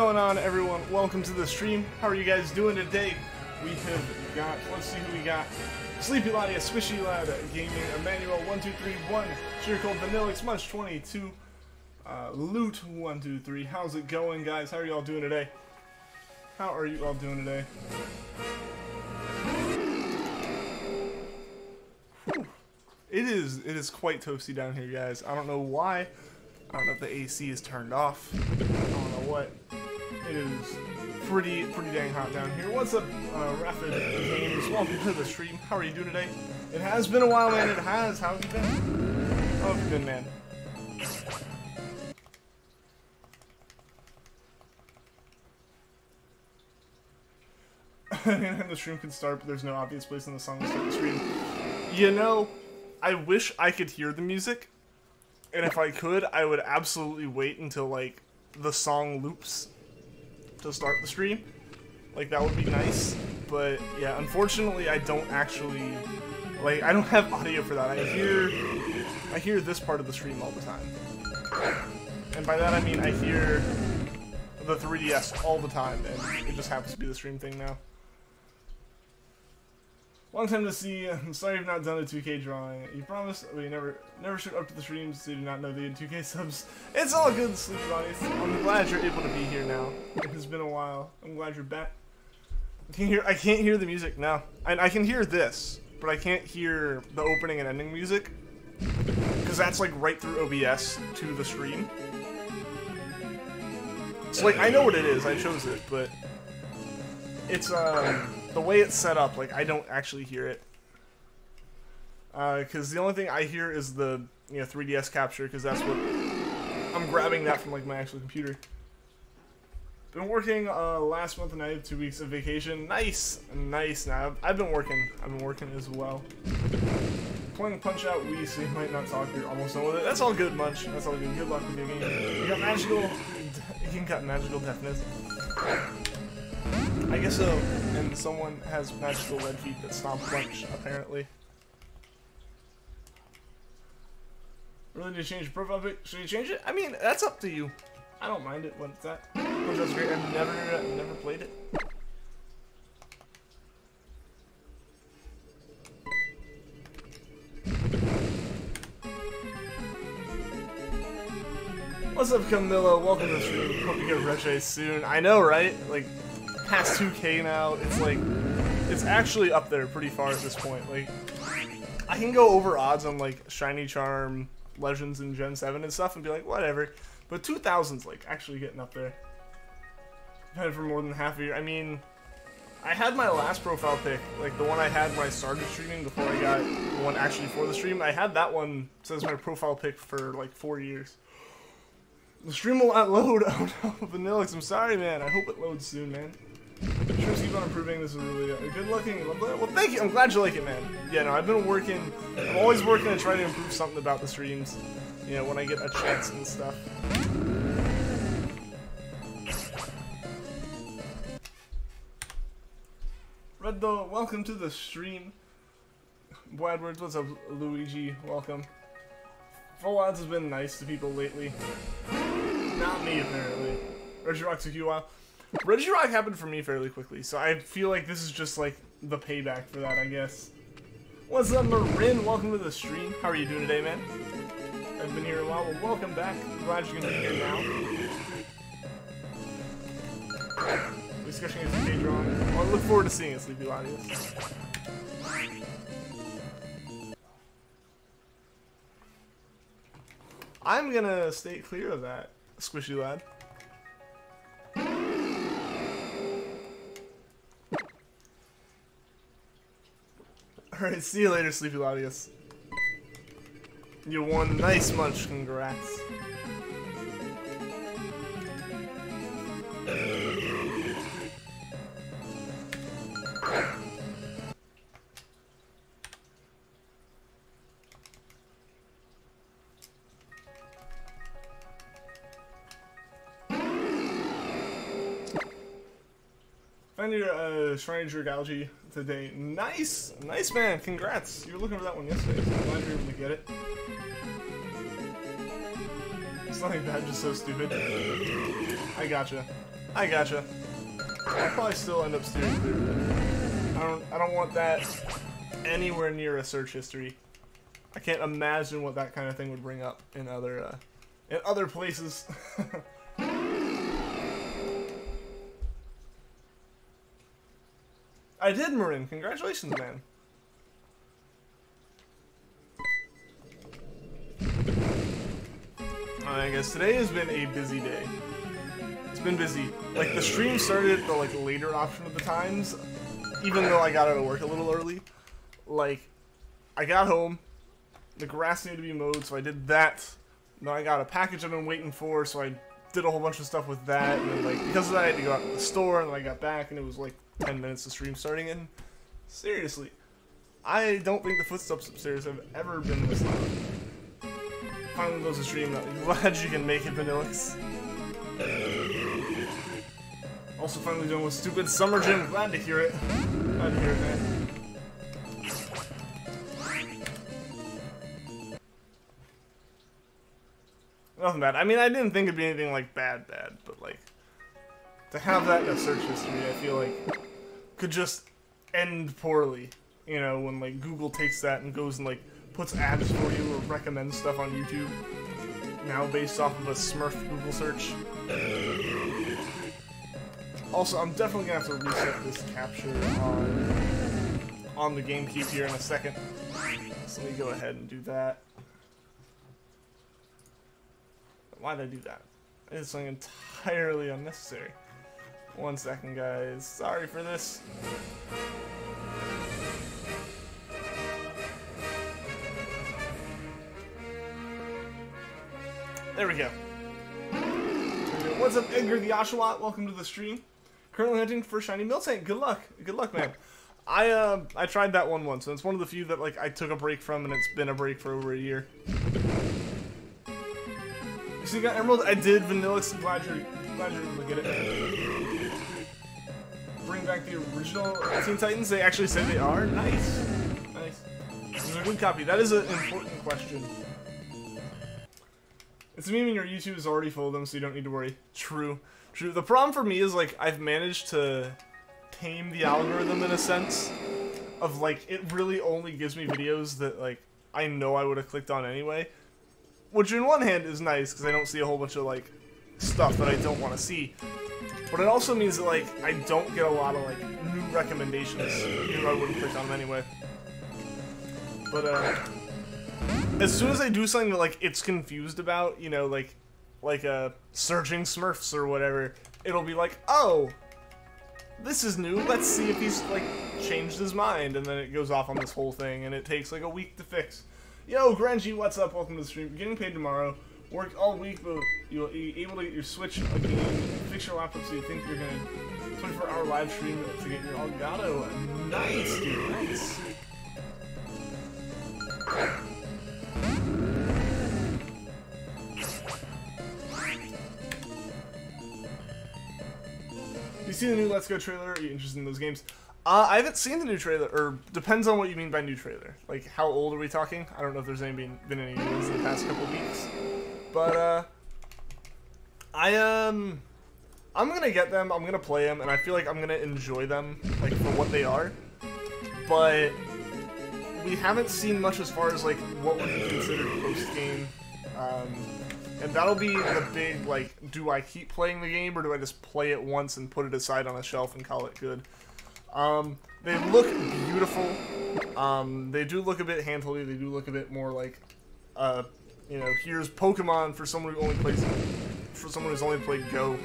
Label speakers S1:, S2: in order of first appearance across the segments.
S1: going on, everyone? Welcome to the stream. How are you guys doing today? We have got, let's see who we got. Sleepy Ladia, Squishy Lad, Gaming, Emmanuel 1231, Treecko, Vanillix, Munch 22, Loot 123. How's it going, guys? How are you all doing today? How are you all doing today? Whew. It is quite toasty down here, guys. I don't know why. I don't know if the AC is turned off. I don't know what. It is pretty dang hot down here. What's up, Rapid Games? Welcome to the stream. How are you doing today? It has been a while, man. It has. How have you been? How have you been, man? And the stream can start, but there's no obvious place in the song to start the stream. You know, I wish I could hear the music. And if I could, I would absolutely wait until, like, the song loops to start the stream. Like, that would be nice. But, yeah, unfortunately, I don't actually, like, I don't have audio for that. I hear this part of the stream all the time. And by that, I mean I hear the 3DS all the time, and it just happens to be the stream thing now. Long time to see. I'm sorry you've not done a 2K drawing. You promised, but you never showed up to the streams, so you do not know the 2K subs. It's all good, Sleepy Bunnies. I'm glad you're able to be here now. It has been a while. I'm glad you're back. I can't hear the music now. I can hear this, but I can't hear the opening and ending music, because that's like right through OBS to the stream. So like I know what it is. I chose it, but it's the way it's set up, like, I don't actually hear it. Because the only thing I hear is the, 3DS capture, because that's what... I'm grabbing that from, like, my actual computer. Been working last month and I had 2 weeks of vacation. Nice! Nice. Now, I've been working. as well. Playing Punch-Out Wii, so you might not talk. You're almost done with it. That's all good, Munch. That's all good. Good luck with your game. You got magical... You got magical deafness. I guess so, and someone has magical lead feet that stomp Punch, apparently. Really need to change your profile pic? Should you change it? I mean, that's up to you. I don't mind it when it's that. Punch Out's great. I've never played it. What's up, Camilla? Welcome to the stream. Hope you get Regice soon. I know, right? Like, past 2K now, it's like, it's actually up there pretty far at this point. Like, I can go over odds on like Shiny Charm, Legends, and Gen 7 and stuff and be like, whatever. But 2000's like actually getting up there. I've had it for more than half a year. I mean, I had my last profile pic, like the one I had when I started streaming before I got the one actually for the stream. I had that one says my profile pic for like 4 years. The stream will not load. Oh no, Vanillix, I'm sorry, man. I hope it loads soon, man. Sure, keep on improving. This is really good looking. Well, thank you. I'm glad you like it, man. Yeah, no, I've been working. I'm always working to try to improve something about the streams. When I get a chance and stuff. Red Doe, welcome to the stream. Bwadwards, what's up, Luigi? Welcome. Full Odds has been nice to people lately. Not me, apparently. Regirock took you a while. Regirock happened for me fairly quickly, so I feel like this is just like the payback for that, I guess. What's up, Marin? Welcome to the stream. How are you doing today, man? I've been here a while. Well, welcome back. I'm glad you're gonna be here now. Discussion is okay, drawing. Well, I look forward to seeing it, Sleepy Ladies. I'm gonna stay clear of that, Squishy Lad. Alright, see you later, Sleepy Ladius. You won. Nice, Munch. Congrats. Find your Shiny Algae today. Nice! Nice, man. Congrats. You were looking for that one yesterday, so I'm glad you were able to get it. It's nothing bad, just so stupid. I gotcha. I gotcha. I'll probably still end up steering clear of it. I don't want that anywhere near a search history. I can't imagine what that kind of thing would bring up in other places. I did, Marin. Congratulations, man. I guess today has been a busy day. It's been busy. Like, the stream started at the like later option of the times, even though I got out of work a little early. Like, I got home, the grass needed to be mowed, so I did that. Then I got a package I've been waiting for, so I did a whole bunch of stuff with that. And then, like, because of that, I had to go out to the store, and then I got back, and it was like 10 minutes of stream starting. And seriously, I don't think the footsteps upstairs have ever been this loud. Finally goes to stream. I'm glad you can make it, Vanillix. Also finally done with stupid summer gym. Glad to hear it. Glad to hear it, man. Nothing bad. I mean, I didn't think it'd be anything like bad, but like to have that in a search history, I feel like could just end poorly. You know, when like Google takes that and goes and like puts ads for you or recommends stuff on YouTube now based off of a Smurf Google search. Also, I'm definitely gonna have to reset this capture on the GameCube here in a second. So let me go ahead and do that. Why did I do that? It's something entirely unnecessary. 1 second, guys. Sorry for this. There we go. What's up, Edgar the Oshawott? Welcome to the stream. Currently hunting for shiny Miltank. Good luck. Good luck, man. I tried that one once, and it's one of the few that like I took a break from, and it's been a break for over a year. So you got Emerald? I did, Vanillix. Glad you're able to get it. Bring back the original Teen Titans? They actually say they are? Nice. Nice. This is a good copy. That is an important question. It's meaning your YouTube is already full of them, so you don't need to worry. True. True. The problem for me is, like, I've managed to tame the algorithm in a sense of, like, it really only gives me videos that, like, I know I would have clicked on anyway. Which, in one hand, is nice, because I don't see a whole bunch of, like, stuff that I don't want to see. But it also means that, like, I don't get a lot of, like, new recommendations, even though I wouldn't click on them anyway. But, as soon as I do something that, like, it's confused about, you know, like searching Smurfs or whatever, it'll be like, oh, this is new, let's see if he's, like, changed his mind, and then it goes off on this whole thing, and it takes, like, a week to fix. Yo, Granji, what's up? Welcome to the stream. Getting paid tomorrow. Worked all week, but you'll be able to get your Switch again, fix your laptop so you think you're gonna 24-hour live stream to get your Elgato. Nice, dude, nice. You see the new Let's Go trailer? Are you interested in those games? I haven't seen the new trailer, or depends on what you mean by new trailer. Like, how old are we talking? I don't know if there's been any new ones in the past couple weeks. But, I'm gonna get them, I'm gonna play them, and I feel like I'm gonna enjoy them, like, for what they are. But we haven't seen much as far as, like, what would be considered post-game. And that'll be the big, like, do I keep playing the game, or do I just play it once and put it aside on a shelf and call it good? They look beautiful. They do look a bit hand-holding. They do look a bit more like, you know, here's Pokemon for someone who only plays, for someone who's only played Go.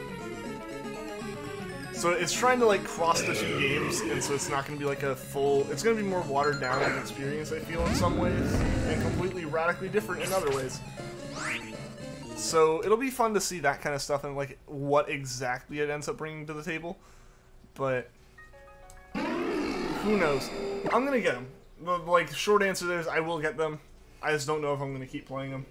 S1: So it's trying to, like, cross the two games, and so it's not going to be like a full, it's going to be more watered down of an experience, I feel, in some ways, and completely radically different in other ways. So it'll be fun to see that kind of stuff and, like, what exactly it ends up bringing to the table. But who knows? I'm gonna get them. The, like, short answer there is I will get them. I just don't know if I'm gonna keep playing them.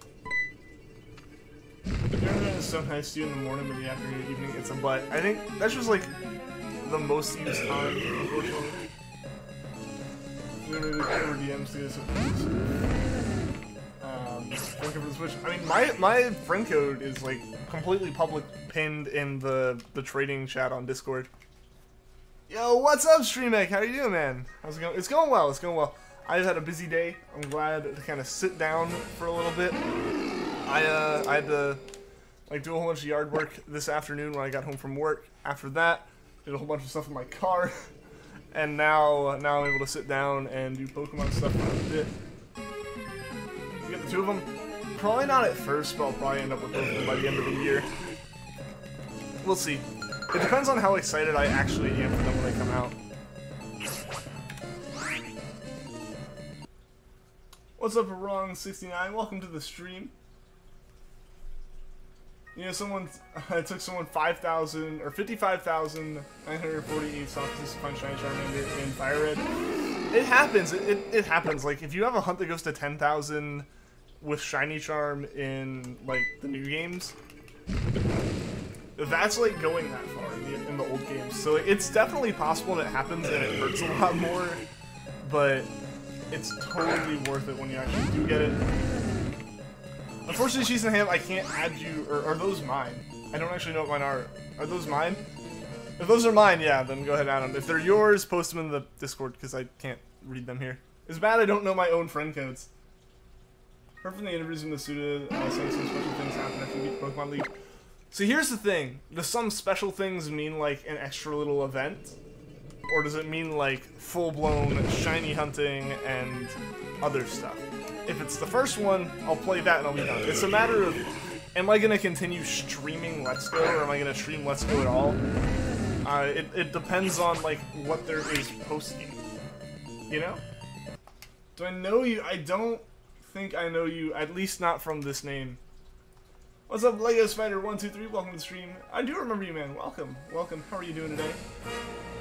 S1: The internet is so nice to you in the morning, but in the afternoon, evening, it's a butt. I think that's just, like, the most used time, unfortunately. You're gonna do DMs to get some. looking for the Switch. I mean, my friend code is like completely public, pinned in the trading chat on Discord. Yo, what's up, StreamEgg? How you doing, man? How's it going? It's going well. It's going well. I've had a busy day. I'm glad to kind of sit down for a little bit. I had to like do a whole bunch of yard work this afternoon when I got home from work. After that, did a whole bunch of stuff in my car, and now I'm able to sit down and do Pokemon stuff for a bit. We get the two of them. Probably not at first, but I'll probably end up with both of them by the end of the year. We'll see. It depends on how excited I actually am for them when they come out. What's up, Wrong69? Welcome to the stream. You know, it took someone 5,000 or 55,948 songs to find Shiny Charmander in Fire Red. It happens. It happens. Like, if you have a hunt that goes to 10,000 with Shiny Charm in, like, the new games, that's, like, going that far in the old games. So, like, it's definitely possible that it happens and it hurts a lot more, but it's totally worth it when you actually do get it. Unfortunately, Cheese and Ham, I can't add you, or are those mine? I don't actually know what mine are. Are those mine? If those are mine, yeah, then go ahead and add them. If they're yours, post them in the Discord, because I can't read them here. It's bad I don't know my own friend codes. Heard from the interviews in the Suda, saying some special things happen after you beat Pokemon League. So here's the thing. Does some special things mean, like, an extra little event? Or does it mean, like, full-blown shiny hunting and other stuff? If it's the first one, I'll play that and I'll be done. It's a matter of, am I going to continue streaming Let's Go, or am I going to stream Let's Go at all? It depends on, like, what there is post-game. You know? Do I know you? I don't think I know you, at least not from this name. What's up, Lego Spider123? Welcome to the stream. I do remember you, man. Welcome. Welcome. How are you doing today?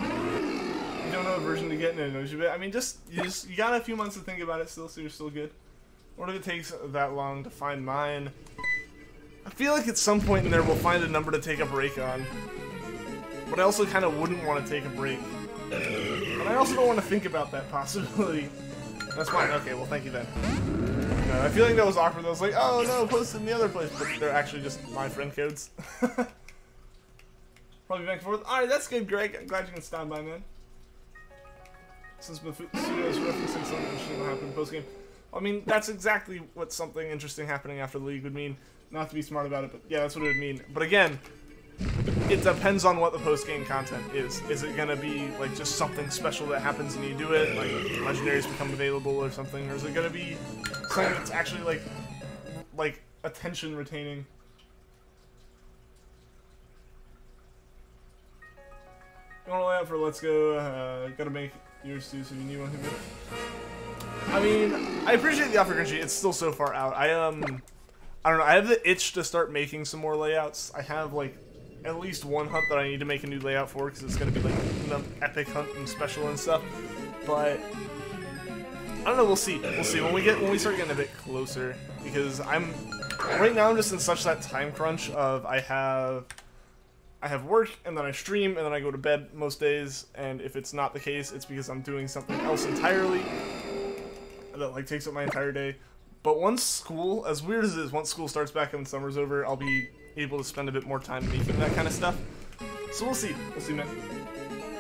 S1: You don't know what version to get in it. I mean, you got a few months to think about it still, so you're still good. What if it takes that long to find mine? I feel like at some point in there we'll find a number to take a break on. But I also kind of wouldn't want to take a break. And I also don't want to think about that possibility. That's fine. Okay, well, thank you then. No, I feel like that was awkward. I was like, oh no, post it in the other place. But they're actually just my friend codes. Probably back and forth. Alright, that's good, Greg. I'm glad you can stop by, man. Since Masuda is referencing something interesting will happen post-game. I mean, that's exactly what something interesting happening after the league would mean. Not to be smart about it, but yeah, that's what it would mean. But again, it depends on what the post-game content is. Is it going to be, like, just something special that happens and you do it, like legendaries become available or something? Or is it going to be something that's actually, like attention-retaining? You want to lay out for Let's Go, gotta make yours too, so if you need one, hit me. I mean, I appreciate the offer, Grinchy. It's still so far out. I don't know, I have the itch to start making some more layouts. I have, like, at least one hunt that I need to make a new layout for, because it's going to be, like, an epic hunt and special and stuff. But I don't know, we'll see. We'll see when we start getting a bit closer, because right now I'm just in such that time crunch of I have work, and then I stream, and then I go to bed most days, and if it's not the case, it's because I'm doing something else entirely that, like, takes up my entire day. But once school, as weird as it is, once school starts back and summer's over, I'll be able to spend a bit more time making that kind of stuff. So we'll see. We'll see, man.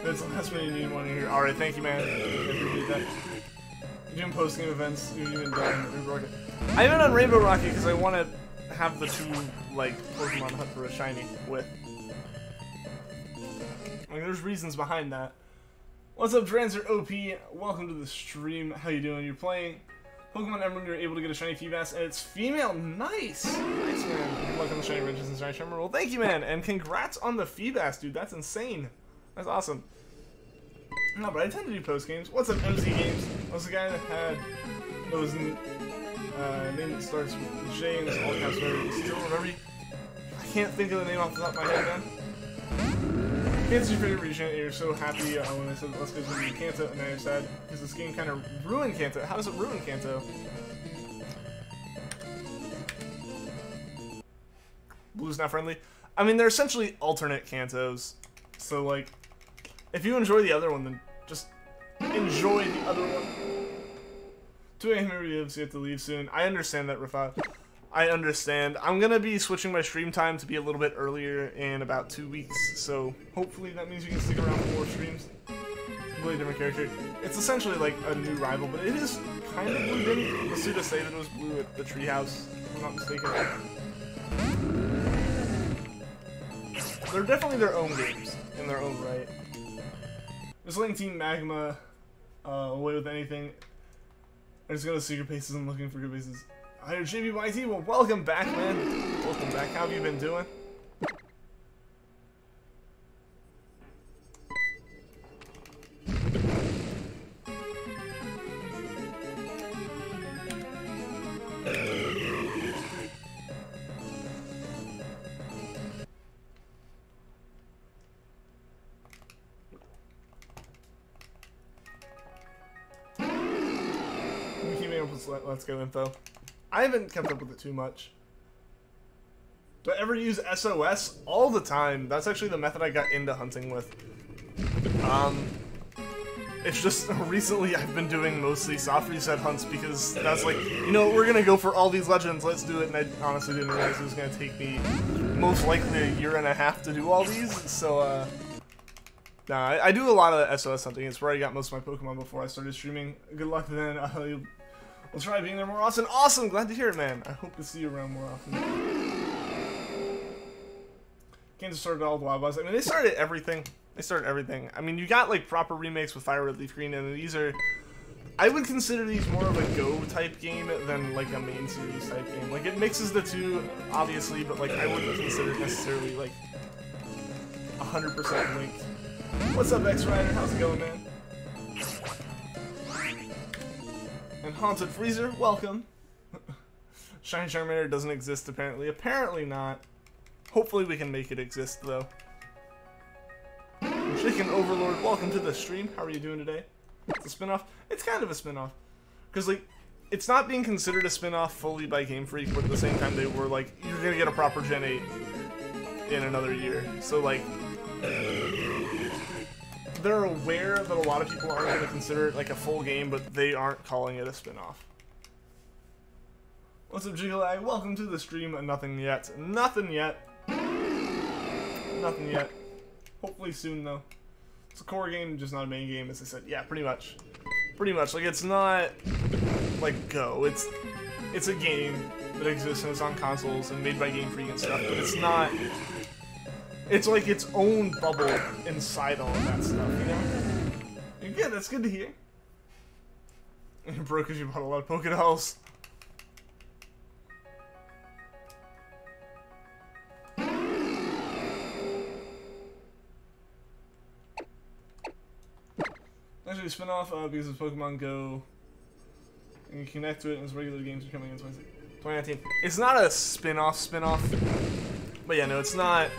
S1: That's the last minute you need one here. Alright, thank you, man. I appreciate that. You're doing post-game events. You're even done Rainbow Rocket. I haven't done Rainbow Rocket because I want to have the two, like, Pokemon hunt for a shiny with. I mean, there's reasons behind that. What's up, Drancer OP? Welcome to the stream. How you doing? You're playing Pokemon Emerald. You're able to get a shiny Feebas, and it's female. Nice! Nice, man. Good luck on the shiny Regice and shiny Charmander. Well, thank you, man. And congrats on the Feebas, dude. That's insane. That's awesome. No, but I tend to do post games. What's up, MZ Games? I was the guy that had those name that starts with J and it's all caps. Still remember you? I can't think of the name off the top of my head, man. Kanto's your favorite region, you're so happy when I said Let's Go to Kanto, and now you're sad because this game kind of ruined Kanto. How does it ruin Kanto? Blue's not friendly. I mean, they're essentially alternate Kantos. So, like, if you enjoy the other one, then just enjoy the other one. 2 a.m. reviews, so you have to leave soon. I understand that, Rafat. I understand. I'm gonna be switching my stream time to be a little bit earlier in about 2 weeks, so hopefully that means you can stick around for more streams. Completely different character. It's essentially like a new rival, but it is kind of blue. Didn't Masuda say that it was blue at the treehouse, if I'm not mistaken? They're definitely their own games in their own right. Just letting Team Magma away with anything. I'm just going to secret places and looking for good places. Hi, JBYT. Well, welcome back, man. Welcome back. How have you been doing? Let's Go info. I haven't kept up with it too much. Do I ever use SOS? All the time. That's actually the method I got into hunting with. It's just recently I've been doing mostly soft reset hunts because that's like, you know, we're gonna go for all these legends, let's do it, and I honestly didn't realize it was gonna take me most likely a year and a half to do all these, so nah, I do a lot of SOS hunting. It's where I got most of my Pokemon before I started streaming. Good luck then. We'll try being there more often. Awesome! Glad to hear it, man. I hope to see you around more often. Kansas started all the Wild Bugs. I mean, they started everything. They started everything. I mean, you got, like, proper remakes with Fire Red, Leafgreen, and these are... I would consider these more of a Go-type game than, like, a main series type game. Like, it mixes the two, obviously, but, like, I wouldn't consider it necessarily, like, 100% linked. What's up, X-Rider? How's it going, man? And Haunted Freezer, welcome. Shiny Charmander doesn't exist, apparently. Apparently not. Hopefully we can make it exist, though. Chicken Overlord, welcome to the stream. How are you doing today? It's a spin-off? It's kind of a spin-off. Because, like, it's not being considered a spin-off fully by Game Freak, but at the same time they were like, you're gonna get a proper Gen 8 in another year. So, like... they're aware that a lot of people aren't going to consider it like a full game, but they aren't calling it a spin-off. What's up, Jiggleag? Welcome to the stream. Nothing yet. Nothing yet. Nothing yet. Hopefully soon, though. It's a core game, just not a main game, as I said. Yeah, pretty much. Pretty much. Like, it's not like Go. It's a game that exists and it's on consoles and made by Game Freak and stuff, but it's not... It's like its own bubble inside all of that stuff, you know? And yeah, that's good to hear. And it broke because you bought a lot of Pokédolls. Actually, spin-off because of Pokemon Go. And you connect to it and its regular games are coming in 2019. It's not a spin-off. But yeah, no, it's not...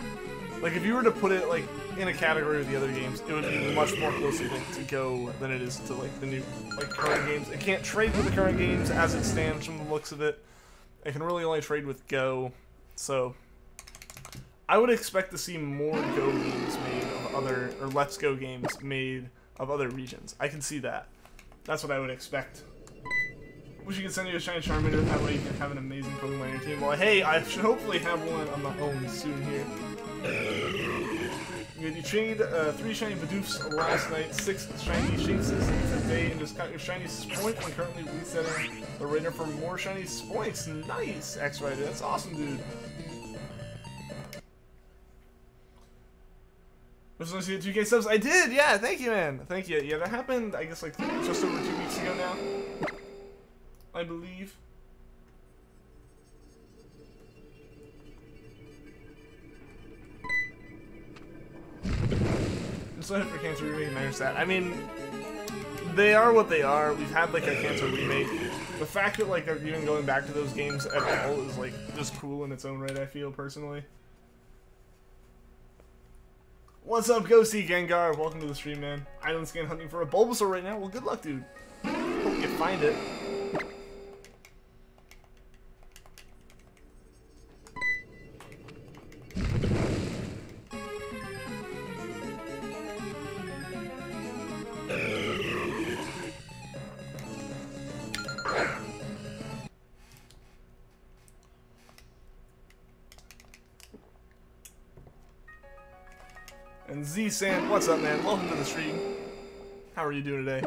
S1: Like, if you were to put it, like, in a category of the other games, it would be much more closely linked to Go than it is to, like, the new, like, current games. It can't trade with the current games as it stands from the looks of it. It can really only trade with Go. So, I would expect to see more Go games made of other, or Let's Go games made of other regions. I can see that. That's what I would expect. Wish you could send you a Shiny Charmander, that way you can have an amazing Pokemon on your team. Well, hey, I should hopefully have one on my own soon here. You trained 3 shiny Bidoofs last night, 6 shiny Shinxes today, and just got your shiny Spoink and currently resetting the radar for more shiny Spoinks. Nice, X-Rider. That's awesome, dude. Was supposed to get 2K subs? I did, yeah, thank you, man. Thank you. Yeah, that happened, I guess, like, just over 2 weeks ago now. I believe. So for Cancer Remake manage that. I mean, they are what they are. We've had like a Cancer Remake. The fact that like they're even going back to those games at all is like just cool in its own right, I feel personally. What's up, Ghosty Gengar? Welcome to the stream, man. Island scan hunting for a Bulbasaur right now. Well, good luck, dude. Hope you find it. And Z-Sand, what's up, man? Welcome to the stream. How are you doing today?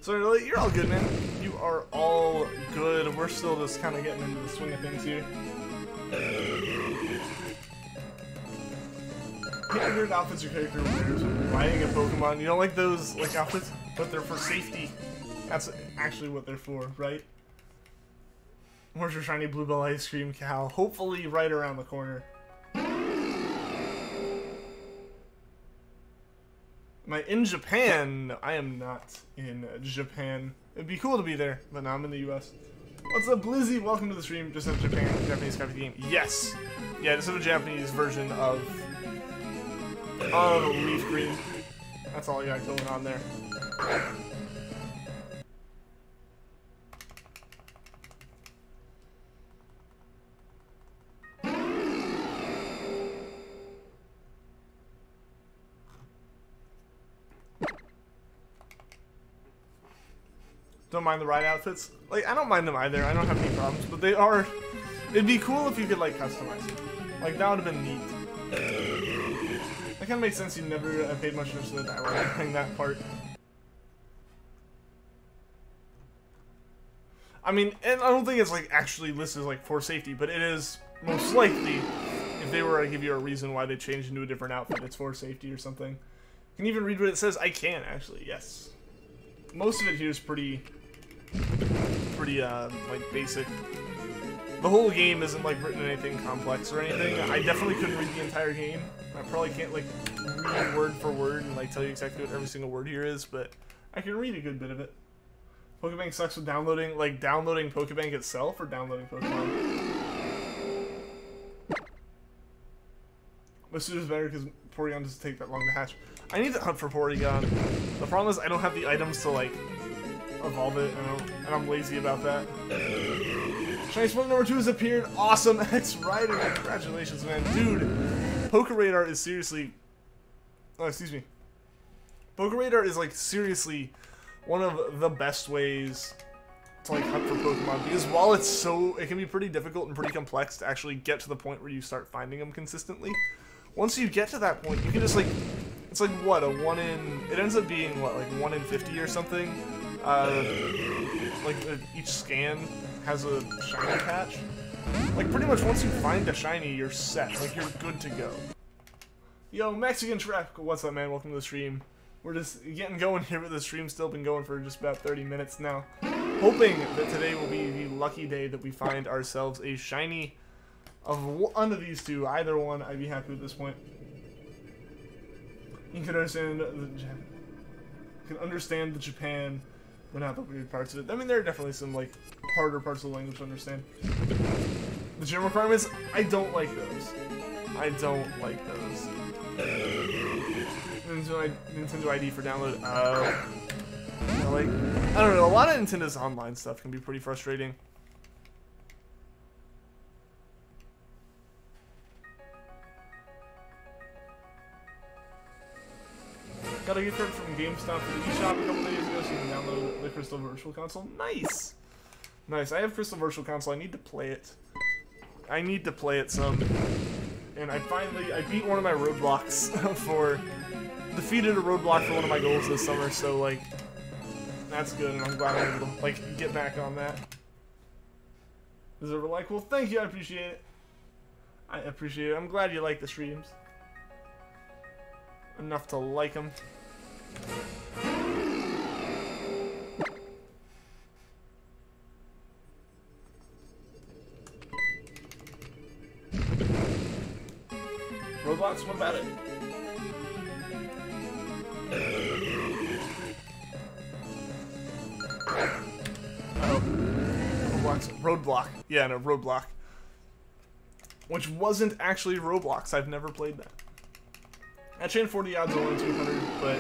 S1: So, you're all good, man. You are all good. We're still just kind of getting into the swing of things here. Favorite outfits your character wears when riding a Pokemon. You don't like those like outfits, but they're for safety. That's actually what they're for, right? Where's your shiny Bluebell ice cream, Cal? Hopefully right around the corner. Am I in Japan? No, I am not in Japan. It'd be cool to be there, but no, I'm in the US. What's up, Blizzy? Welcome to the stream. Just have Japan, Japanese copy game. Yes! Yeah, just have a Japanese version of Leafgreen. That's all I got going on there. Don't mind the ride outfits. Like, I don't mind them either. I don't have any problems, but they are... It'd be cool if you could, like, customize them. Like, that would have been neat. That kind of makes sense. You never paid much attention to the dialogue during that part. I mean, and I don't think it's, like, actually listed as, like, for safety, but it is most likely, if they were to give you a reason why they changed into a different outfit, it's for safety or something. You can even read what it says. I can, actually, yes. Most of it here is pretty, like, basic. The whole game isn't, like, written in anything complex or anything. I definitely couldn't read the entire game. I probably can't, like, read word for word and, like, tell you exactly what every single word here is, but I can read a good bit of it. Pokebank sucks with downloading, like, downloading Pokebank itself or downloading Pokemon? This is better because Porygon doesn't take that long to hatch. I need to hunt for Porygon. The problem is I don't have the items to, like, evolve it, and I'm lazy about that. Shiny Smoke number 2 has appeared. Awesome, X-Rider. Congratulations, man. Dude, Pokeradar is seriously... Oh, excuse me. Pokeradar is, like, seriously one of the best ways to, like, hunt for Pokemon. Because while it's so... It can be pretty difficult and pretty complex to actually get to the point where you start finding them consistently. Once you get to that point, you can just, like... It's like, what, a 1 in... It ends up being, what, like 1 in 50 or something? Like, each scan has a shiny patch. Like, pretty much once you find a shiny, you're set. Like, you're good to go. Yo, Mexican Treecko, what's up, man? Welcome to the stream. We're just getting going here, but the stream's still been going for just about 30 minutes now. Hoping that today will be the lucky day that we find ourselves a shiny of one of these two. Either one, I'd be happy at this point. You can understand the Japan, but not the weird parts of it. I mean, there are definitely some, like, harder parts of the language to understand. The gym requirements, I don't like those. I don't like those. Nintendo ID for download. Like, I don't know. A lot of Nintendo's online stuff can be pretty frustrating. Got a gift card from GameStop for the eShop a couple days ago, so you can download the Crystal Virtual Console. Nice! Nice. I have Crystal Virtual Console. I need to play it. I need to play it some. And I beat one of my roadblocks defeated a roadblock for one of my goals this summer, so, like, that's good, and I'm glad I'm able to, like, get back on that. Is it like, well, thank you, I appreciate it. I appreciate it. I'm glad you like the streams. Enough to like them. Roblox, what about it? Oh. Roadblock. Yeah, no, Roadblock. Which wasn't actually Roblox. I've never played that. I chained 40 odds on 1 in 200, but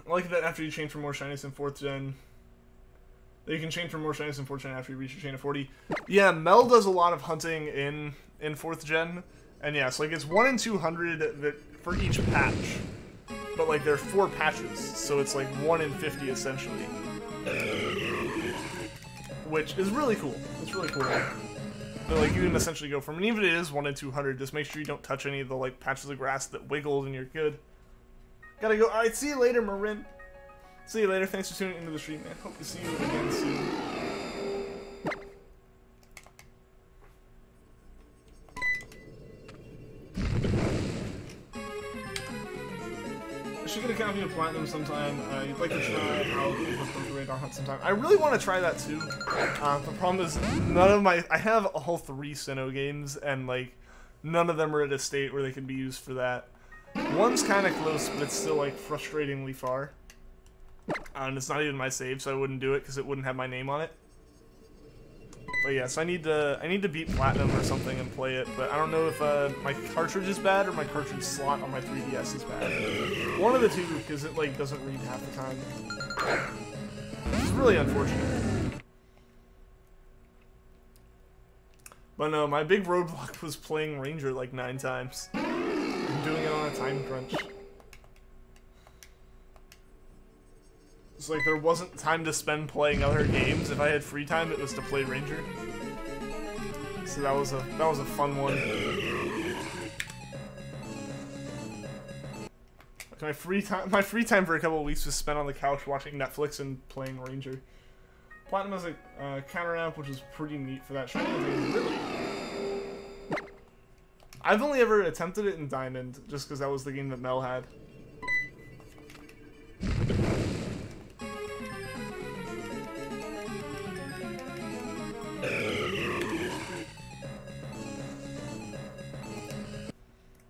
S1: I like that after you chain for more shinies in 4th gen, that you can chain for more shinies in 4th gen after you reach your chain of 40. Yeah, Mel does a lot of hunting in 4th gen, and yeah, so like it's 1 in 200 that for each patch, but like there are 4 patches, so it's like 1 in 50 essentially, which is really cool. It's really cool. that like you can essentially go from. And even if it is 1 in 200, just make sure you don't touch any of the like patches of grass that wiggled, and you're good. Gotta go. All right, see you later, Marin. See you later. Thanks for tuning into the stream, man. Hope to see you again soon. I should get a copy of Platinum sometime. You'd like to try how to look the radar hunt sometime. I really want to try that too. The problem is none of my... I have a whole 3 Sinnoh games, and like none of them are at a state where they can be used for that. One's kind of close, but it's still like frustratingly far. And it's not even my save, so I wouldn't do it because it wouldn't have my name on it. But yeah, so I need to beat Platinum or something and play it, but I don't know if my cartridge is bad or my cartridge slot on my 3DS is bad. One of the two, because it like doesn't read half the time. It's really unfortunate. But no, my big roadblock was playing Ranger like 9 times. I'm doing it on a time crunch. It's like there wasn't time to spend playing other games. If I had free time, it was to play Ranger. So that was a fun one. My free time for a couple of weeks was spent on the couch watching Netflix and playing Ranger. Platinum has a counter amp, which is pretty neat for that shiny thing. Really. I've only ever attempted it in Diamond, just because that was the game that Mel had.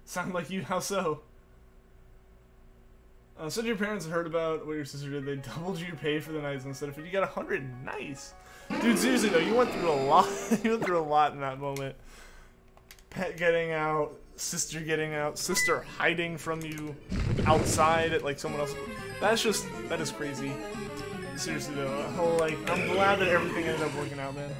S1: Sound like you? How so? Said your parents had heard about what your sister did. They doubled your pay for the nights instead of 50. You got 100. Nice. Dude, seriously though, you went through a lot. You went through a lot in that moment. Pet getting out, sister getting out, sister hiding from you outside at like someone else. That is crazy. Seriously though, I'm glad that everything ended up working out, man.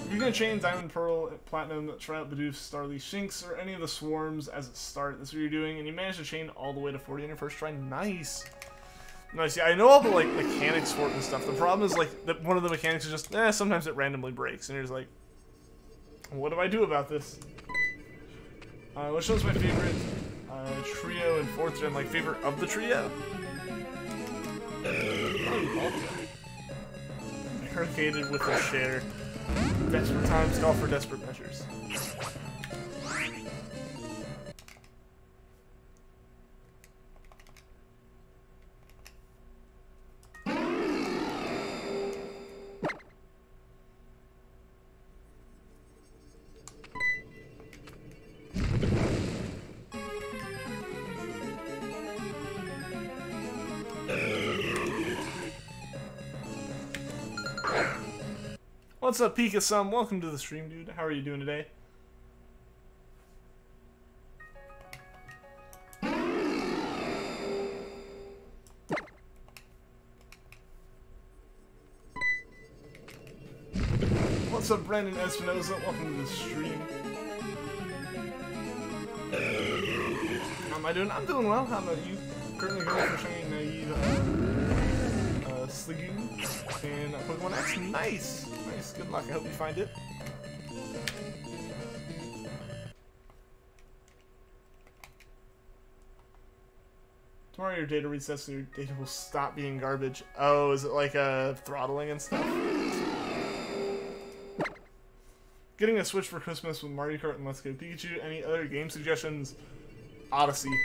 S1: If you're gonna chain Diamond, Pearl, Platinum, try out Bidoof, Starly, Shinx, or any of the swarms as a start. That's what you're doing, and you managed to chain all the way to 40 on your first try. Nice. Nice. Yeah, I know all the like mechanics for it and stuff. The problem is like that one of the mechanics is just sometimes it randomly breaks, and you're just like, what do I do about this? Which one's my favorite trio in 4th gen? Like favorite of the trio? Hurricated with a share. Desperate times call for desperate measures. What's up, Pika-san? Welcome to the stream, dude. How are you doing today? What's up, Brandon Espinoza? Welcome to the stream. How am I doing? I'm doing well. How about you? Currently going for shiny naive Sligoon and Pokemon X. Nice! Nice. Good luck. I hope you find it. Tomorrow your data resets so your data will stop being garbage. Oh, is it like throttling and stuff? Getting a Switch for Christmas with Mario Kart and Let's Go Pikachu. Any other game suggestions? Odyssey.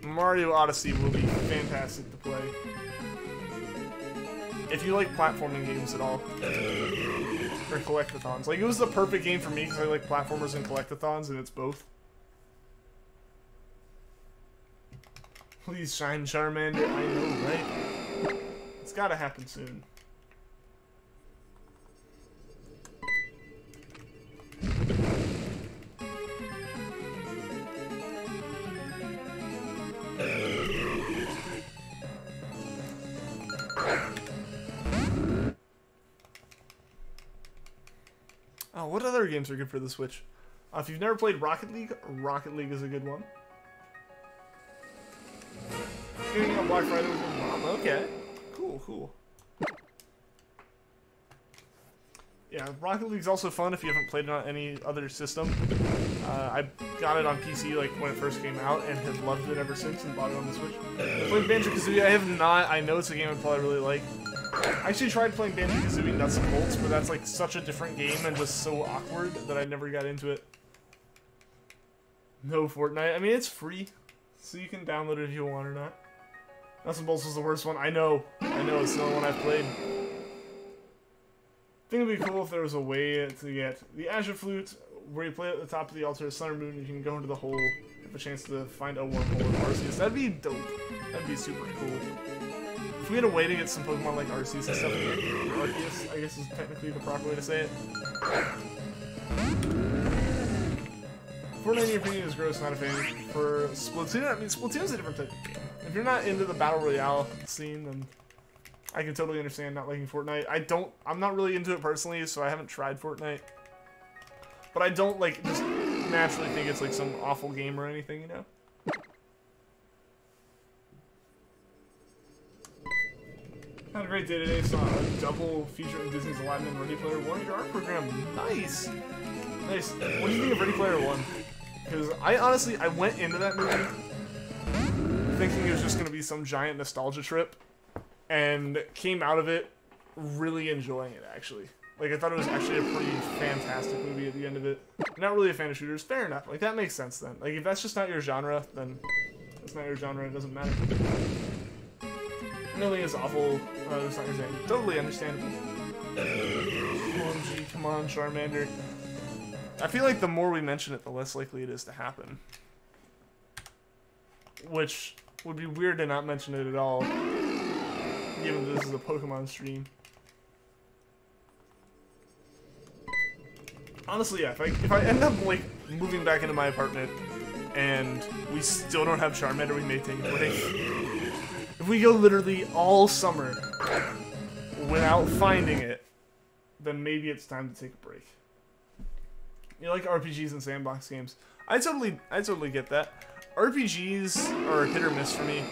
S1: Mario Odyssey will be fantastic to play. If you like platforming games at all. Or collectathons. Like, it was the perfect game for me because I like platformers and collectathons, and it's both. Please shine, Charmander. I know, right? It's gotta happen soon. Oh, what other games are good for the Switch? If you've never played Rocket League is a good one. Getting on Black Friday with your mom. Okay. Cool, cool. Yeah, Rocket League's also fun if you haven't played it on any other system. I got it on PC like when it first came out and have loved it ever since and bought it on the Switch. I played Banjo-Kazooie. I have not. I know it's a game I'd probably really like. I actually tried playing Banjo-Kazooie Nuts and Bolts, but that's like such a different game and just so awkward that I never got into it. No Fortnite. I mean, it's free, so you can download it if you want or not. Nuts and Bolts was the worst one. I know. It's the only one I've played. I think it'd be cool if there was a way to get the Azure Flute, where you play at the top of the altar of Sun or Moon, you can go into the hole, have a chance to find a wormhole in Arceus. That'd be dope. That'd be super cool. If we had a way to get some Pokemon like Arceus and stuff in here, or Arceus, I guess is technically the proper way to say it. Fortnite, in your opinion, is gross, not a fan. For Splatoon, I mean, Splatoon's a different type of game. If you're not into the Battle Royale scene, then I can totally understand not liking Fortnite. I'm not really into it personally, so I haven't tried Fortnite. But I don't, like, just naturally think it's, like, some awful game or anything, you know? Had a great day today. Saw a double feature in Disney's Aladdin and Ready Player One. Your art program, nice! Nice. What do you think of Ready Player One? Because I went into that movie thinking it was just going to be some giant nostalgia trip, and came out of it really enjoying it, actually. Like, I thought it was actually a pretty fantastic movie at the end of it. Not really a fan of shooters, fair enough. Like, that makes sense then. Like, if that's just not your genre, then it's not your genre, it doesn't matter. Nothing is awful, it's not your thing. Totally understandable. OMG, come on, Charmander. I feel like the more we mention it, the less likely it is to happen. Which would be weird to not mention it at all, given that this is a Pokemon stream. Honestly, yeah, if I end up, like, moving back into my apartment and we still don't have Charmander, we may take a break. If we go literally all summer without finding it, then maybe it's time to take a break. You like RPGs and sandbox games. I totally get that. RPGs are hit or miss for me.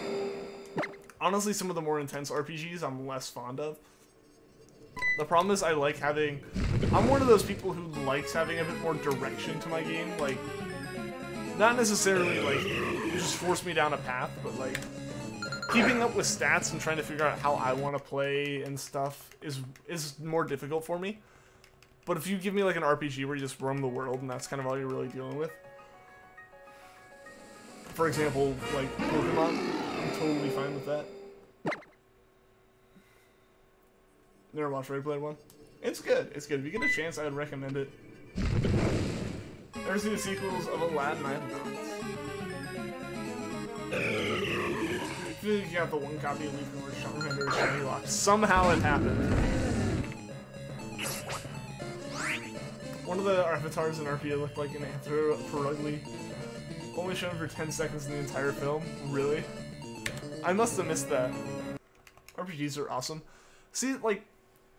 S1: Honestly, some of the more intense RPGs I'm less fond of. The problem is I'm one of those people who likes having a bit more direction to my game. Like, not necessarily, like, just force me down a path, but, like, keeping up with stats and trying to figure out how I want to play and stuff is more difficult for me. But if you give me, like, an RPG where you just roam the world and that's kind of all you're really dealing with. For example, like, Pokemon, I'm totally fine with that. Never watched Ready Player One? It's good. It's good. If you get a chance, I would recommend it. Ever seen the sequels of Aladdin? I have not. I feel like you got the one copy of Leafgreen where Charmander is shiny locked. Somehow it happened. One of the avatars in RPA looked like an Anthropurugly. Only shown for 10 seconds in the entire film. Really? I must have missed that. RPGs are awesome. See, like,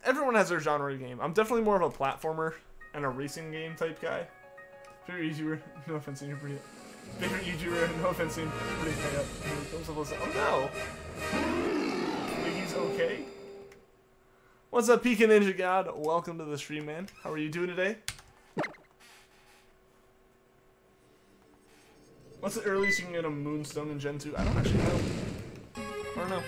S1: everyone has their genre of game. I'm definitely more of a platformer and a racing game type guy. Favorite YouTuber, no offense, you're pretty. Favorite YouTuber, no offense, you're pretty high up. Oh no! Think he's okay? What's up, Pika Ninja God? Welcome to the stream, man. How are you doing today? What's the earliest you can get a Moonstone in Gen 2? I don't actually know. I don't know.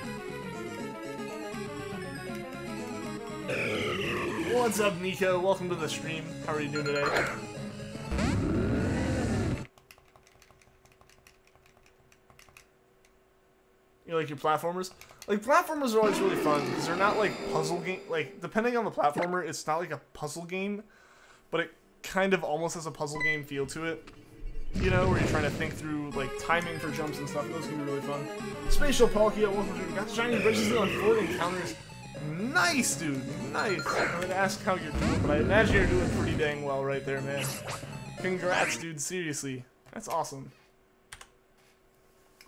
S1: What's up, Nico? Welcome to the stream. How are you doing today? You like your platformers? Like, platformers are always really fun because they're not like puzzle game. Like, depending on the platformer, it's not like a puzzle game, but it kind of almost has a puzzle game feel to it. You know, where you're trying to think through, like, timing for jumps and stuff. Those can be really fun. Spatial Palkia, welcome to got the shiny Regice on 4 encounters. Nice, dude. Nice. I'm gonna ask how you're doing, but I imagine you're doing pretty dang well right there, man. Congrats, dude. Seriously. That's awesome.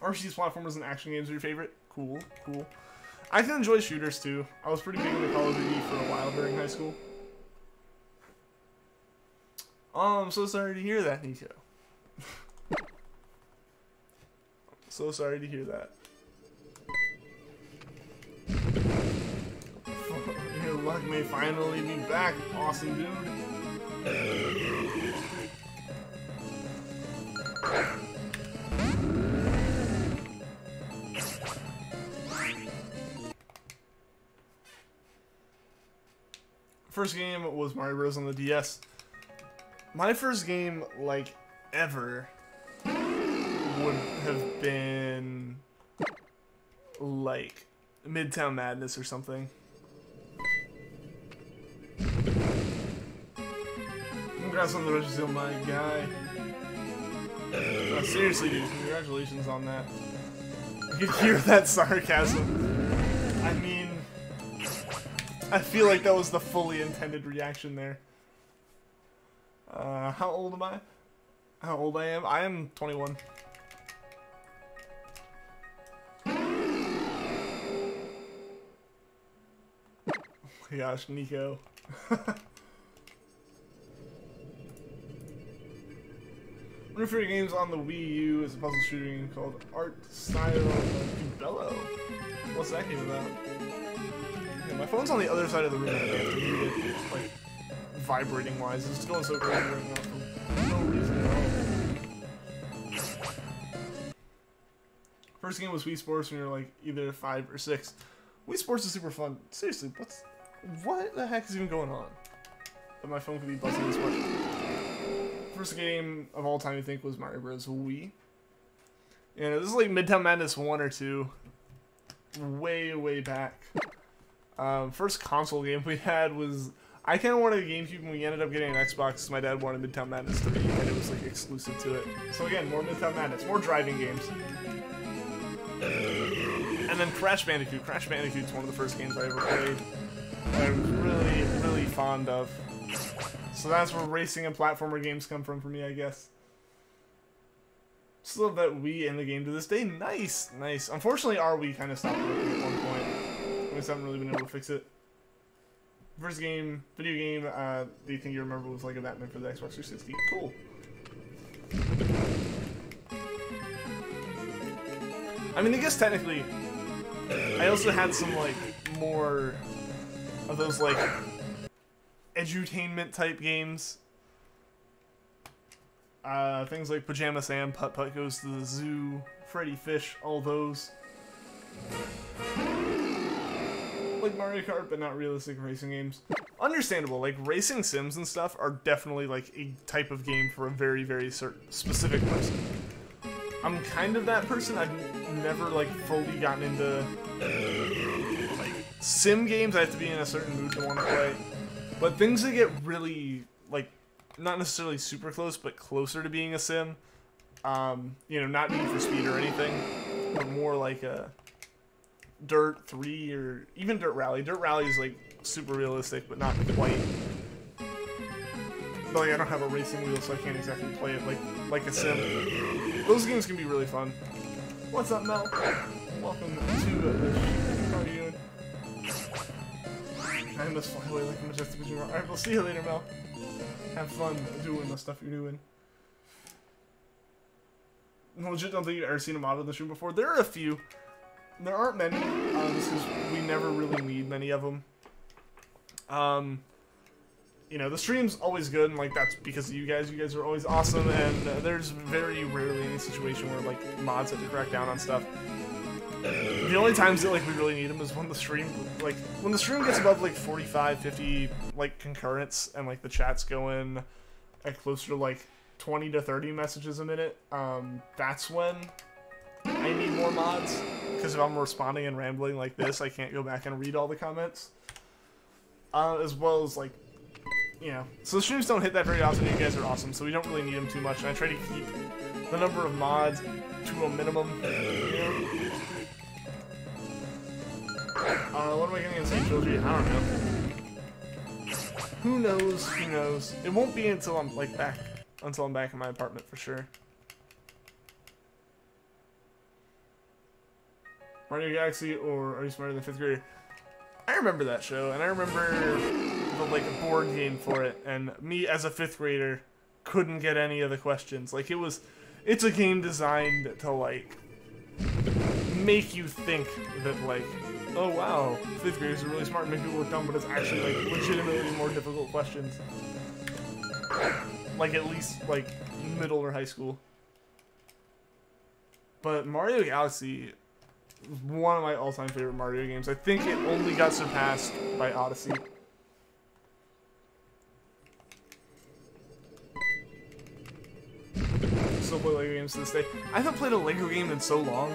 S1: RPGs, platformers, and action games are your favorite? Cool, cool. I can enjoy shooters, too. I was pretty big into Call of Duty for a while during high school. Oh, I'm so sorry to hear that, Nico. So sorry to hear that. You're luck may finally be back. Awesome, dude. First game was Mario Bros. On the DS. My first game, like, ever would have been, like, Midtown Madness or something. Congrats on the Regice, my guy. Seriously, dude, congratulations on that. You could hear that sarcasm. I mean, I feel like that was the fully intended reaction there. How old am I? How old I am? I am 21. Oh my gosh, Nico. One of your favorite games on the Wii U is a puzzle shooter game called Art Style Bello. What's that game about? Yeah, my phone's on the other side of the room. I have to mute it, like, vibrating wise. It's going so crazy right now for no reason at all. First game was Wii Sports when you were like either 5 or 6. Wii Sports is super fun. Seriously, what the heck is even going on? That my phone could be buzzing this much. First game of all time, I think, was Mario Bros. Wii. And this is like Midtown Madness 1 or 2. Way back. First console game we had was... I kind of wanted a GameCube, and we ended up getting an Xbox because my dad wanted Midtown Madness 3, and it was like exclusive to it. So again, more Midtown Madness, more driving games. And then Crash Bandicoot. Crash Bandicoot's one of the first games I ever played. That I was really fond of. So that's where racing and platformer games come from for me, I guess. Still love that Wii in the game to this day. Nice. Unfortunately, our Wii kind of stopped working at one point. We just haven't really been able to fix it. First game, video game, do you think you remember was like a Batman for the Xbox 360? Cool. I mean, I guess technically, I also had some like more of those like edutainment type games. Things like Pajama Sam, Putt Putt Goes to the Zoo, Freddy Fish, all those. Like Mario Kart, but not realistic racing games. Understandable, like racing sims and stuff are definitely like a type of game for a very specific person. I'm kind of that person. I've never like fully gotten into like sim games. I have to be in a certain mood to want to play. But things that get really like not necessarily super close, but closer to being a sim. You know, not Need for Speed or anything, but more like a Dirt 3 or even Dirt Rally. Dirt Rally is like super realistic, but not quite. But like I don't have a racing wheel, so I can't exactly play it like a sim. Those games can be really fun. What's up, Mel? Welcome to the How are you doing? I must fly away like a majestic vision. Alright, we'll see you later, Mel. Have fun doing the stuff you're doing. I legit don't think you've ever seen a model in the stream before. There are a few. There aren't many, just because we never really need many of them. You know, the stream's always good, and like that's because of you guys. You guys are always awesome, and there's very rarely any situation where like mods have to crack down on stuff. The only times that like we really need them is when the stream gets above like 45, 50 like concurrents, and like the chat's going at closer to like 20 to 30 messages a minute. That's when I need more mods. Because if I'm responding and rambling like this, I can't go back and read all the comments. As well as, like, you know. So the streams don't hit that very often, and you guys are awesome, so we don't really need them too much. And I try to keep the number of mods to a minimum, you know? What am I getting in St. Trilogy? I don't know. Who knows? It won't be until I'm, like, back in my apartment for sure. Mario Galaxy, or Are You Smarter Than 5th Grader? I remember that show, and I remember the like board game for it, and me as a 5th grader couldn't get any of the questions. Like it's a game designed to like make you think that like Oh wow, 5th graders are really smart and make people look dumb, but it's actually like legitimately more difficult questions. Like at least like middle or high school. But Mario Galaxy is one of my all-time favorite Mario games. I think it only got surpassed by Odyssey. Still play Lego games to this day. I haven't played a Lego game in so long.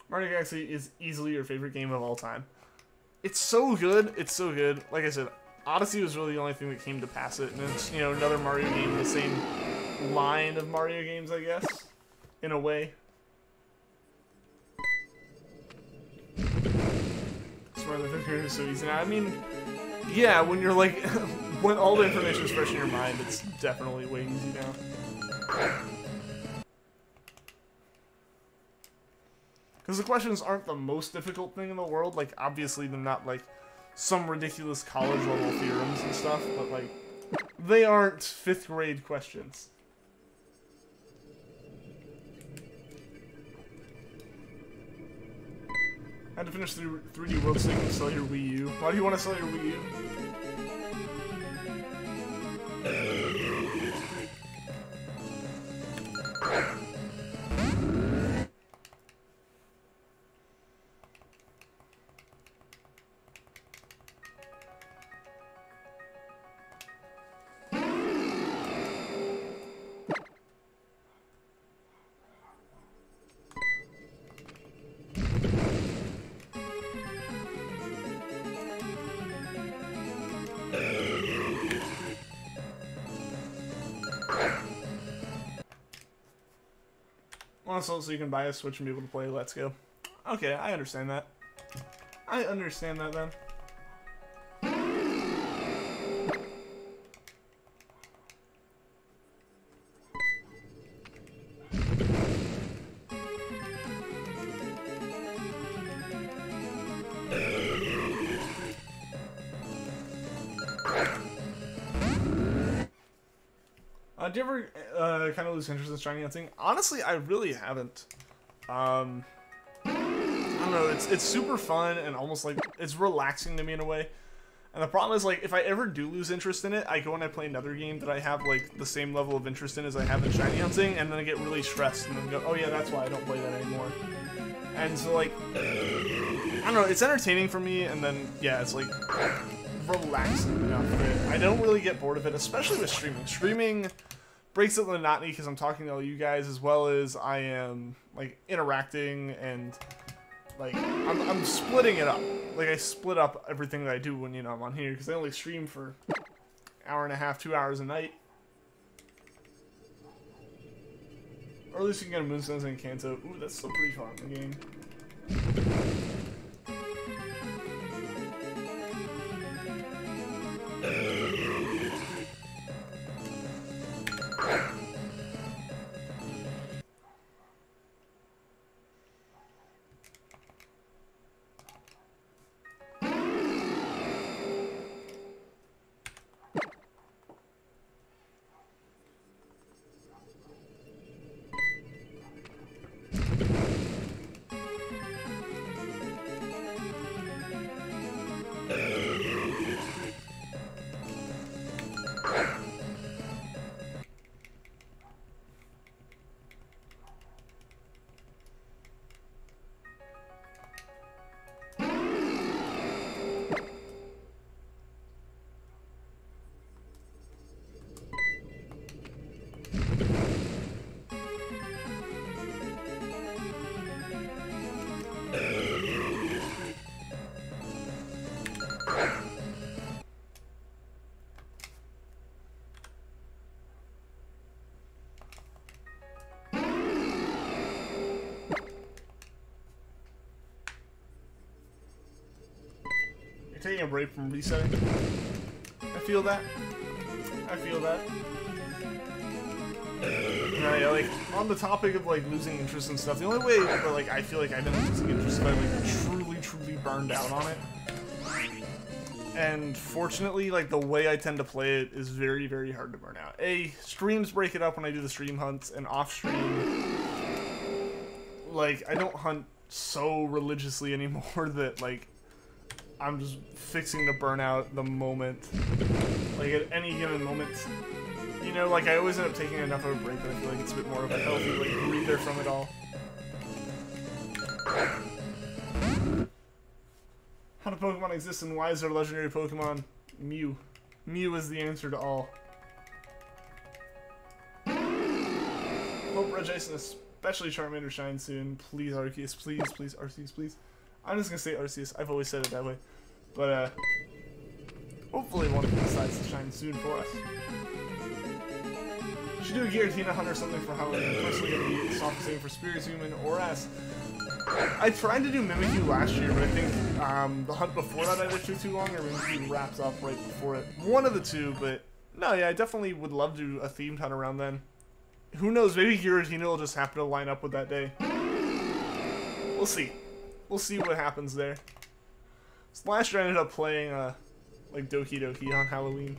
S1: Mario Galaxy is easily your favorite game of all time. It's so good. It's so good. Like I said, Odyssey was really the only thing that came to pass it, and it's, you know, another Mario game in the same line of Mario games, I guess, in a way. Smarter than 5th grade is so easy now. I mean, yeah, when you're like, when all the information is fresh in your mind, it's definitely way easy now. Because the questions aren't the most difficult thing in the world. Like, obviously, they're not, like, some ridiculous college-level theorems and stuff, but, like, they aren't 5th grade questions. I had to finish through 3D World so you can sell your Wii U. Why do you want to sell your Wii U? So you can buy a Switch and be able to play Let's Go. Okay, I understand that. I understand that then. Do you ever kind of lose interest in shiny hunting? Honestly, I really haven't. I don't know, it's super fun and almost like, it's relaxing to me in a way. And the problem is, like, if I ever do lose interest in it, I go and I play another game that I have, like, the same level of interest in as I have in shiny hunting, and then I get really stressed and then go, oh yeah, that's why I don't play that anymore. And so, like, I don't know, it's entertaining for me, and then, yeah, it's, like, relaxing enough that I don't really get bored of it, especially with streaming. Streaming breaks up the monotony because I'm talking to all you guys as well as I am, like, interacting and, like, I'm splitting it up. Like, I split up everything that I do when, you know, I'm on here because I only stream for an hour and a half, 2 hours a night. Or at least you can get a Moonstones and Kanto. Ooh, that's still pretty fun in the game. Taking a break from resetting. I feel that. I feel that. Yeah, like, on the topic of, like, losing interest and stuff, the only way that, like, I feel like I've been losing interest is if I, like, truly burned out on it. And fortunately, like, the way I tend to play it is very, very hard to burn out. Streams break it up when I do the stream hunts, and off-stream, like, I don't hunt so religiously anymore that, like, I'm just fixing to burn out the moment. Like, at any given moment. You know, like, I always end up taking enough of a break that I feel like it's a bit more of a healthy, like, breather from it all. How do Pokemon exist and why is there legendary Pokemon? Mew. Mew is the answer to all. Hope Regice and especially Charmander shine soon. Please, Arceus. Please, please, Arceus, please. I'm just gonna say Arceus. I've always said it that way. But, hopefully one of them decides to shine soon for us. Should do a Giratina hunt or something for Halloween. Personally, gonna be soft saying for Spiritomb or S. I tried to do Mimikyu last year, but I think the hunt before that either took too long or Mimikyu wraps up right before it. One of the two, but no, yeah, I definitely would love to do a themed hunt around then. Who knows, maybe Giratina will just happen to line up with that day. We'll see. We'll see what happens there. So last year I ended up playing like Doki Doki on Halloween.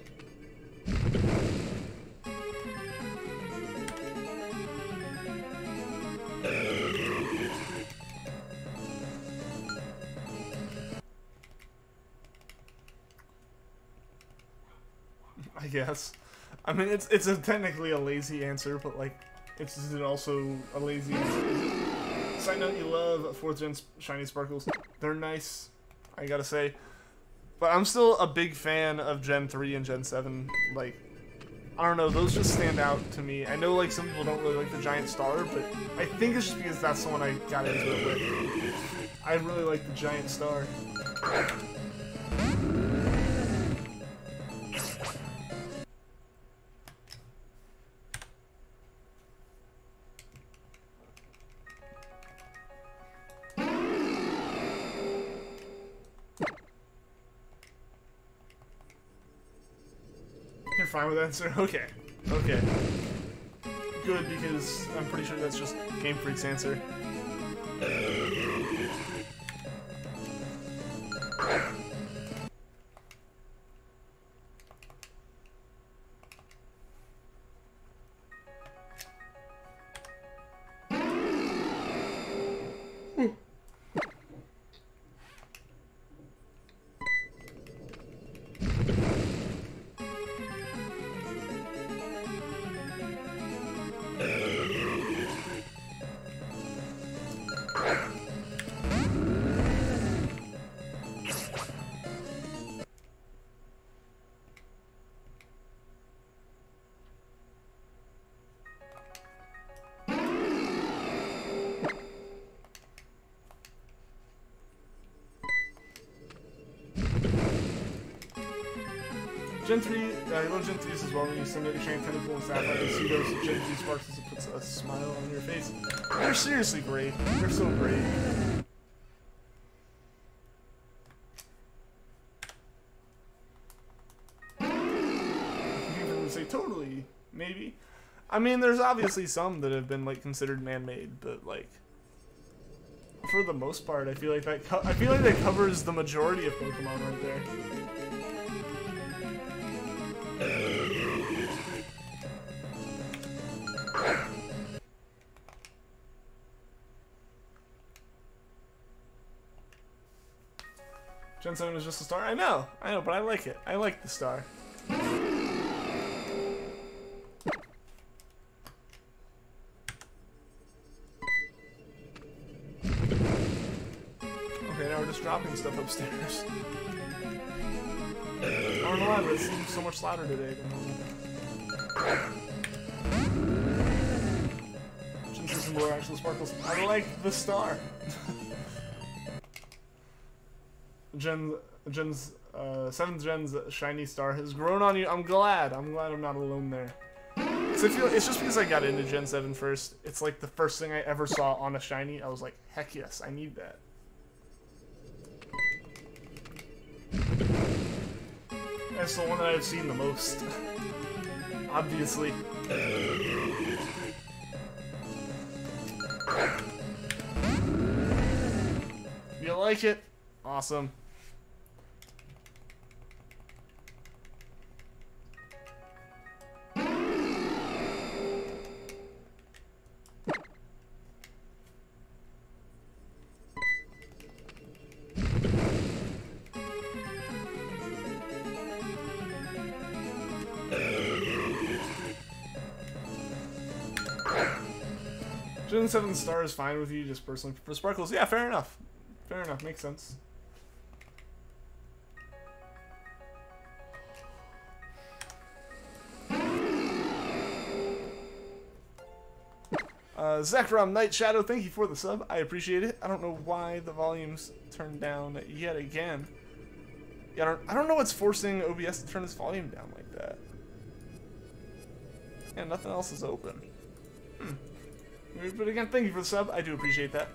S1: I guess. I mean, it's technically a lazy answer, but like, it's also a lazy answer. Side note, you love 4th Gen Shiny Sparkles. They're nice, I gotta say. But I'm still a big fan of Gen 3 and Gen 7. Like, I don't know, those just stand out to me. I know like some people don't really like the Giant Star, but I think it's just because that's the one I got into it with. I really like the Giant Star. You're fine with that answer? Okay. Okay. Good, because I'm pretty sure that's just Game Freak's answer. Gen 3, I love Gen 3s as well. When you send out your shiny tentacle and sapphire, you see those Gen 3 sparks as it puts a smile on your face. They're seriously great. They're so great. You can say totally, maybe. I mean, there's obviously some that have been like considered man-made, but like for the most part, I feel like that covers the majority of Pokemon right there. Gen 7 is just a star? I know, but I like it. I like the star. Okay, now we're just dropping stuff upstairs. I don't know why, but it seems so much louder today than normal. Gen 6 and more actual sparkles. I like the star. Gen's 7th Gen's shiny star has grown on you. I'm glad I'm not alone there. So I feel it's just because I got into Gen 7 first. It's like the first thing I ever saw on a shiny. I was like, heck yes, I need that. That's the one that I've seen the most. Obviously. You like it? Awesome. Gen 7 Star is fine with you, just personally prefer Sparkles. Yeah, fair enough. Fair enough, makes sense. Zekrom Night Shadow, thank you for the sub. I appreciate it. I don't know why the volume's turned down yet again. Yeah, I don't know what's forcing OBS to turn its volume down like that. Yeah, nothing else is open. But again, thank you for the sub. I do appreciate that.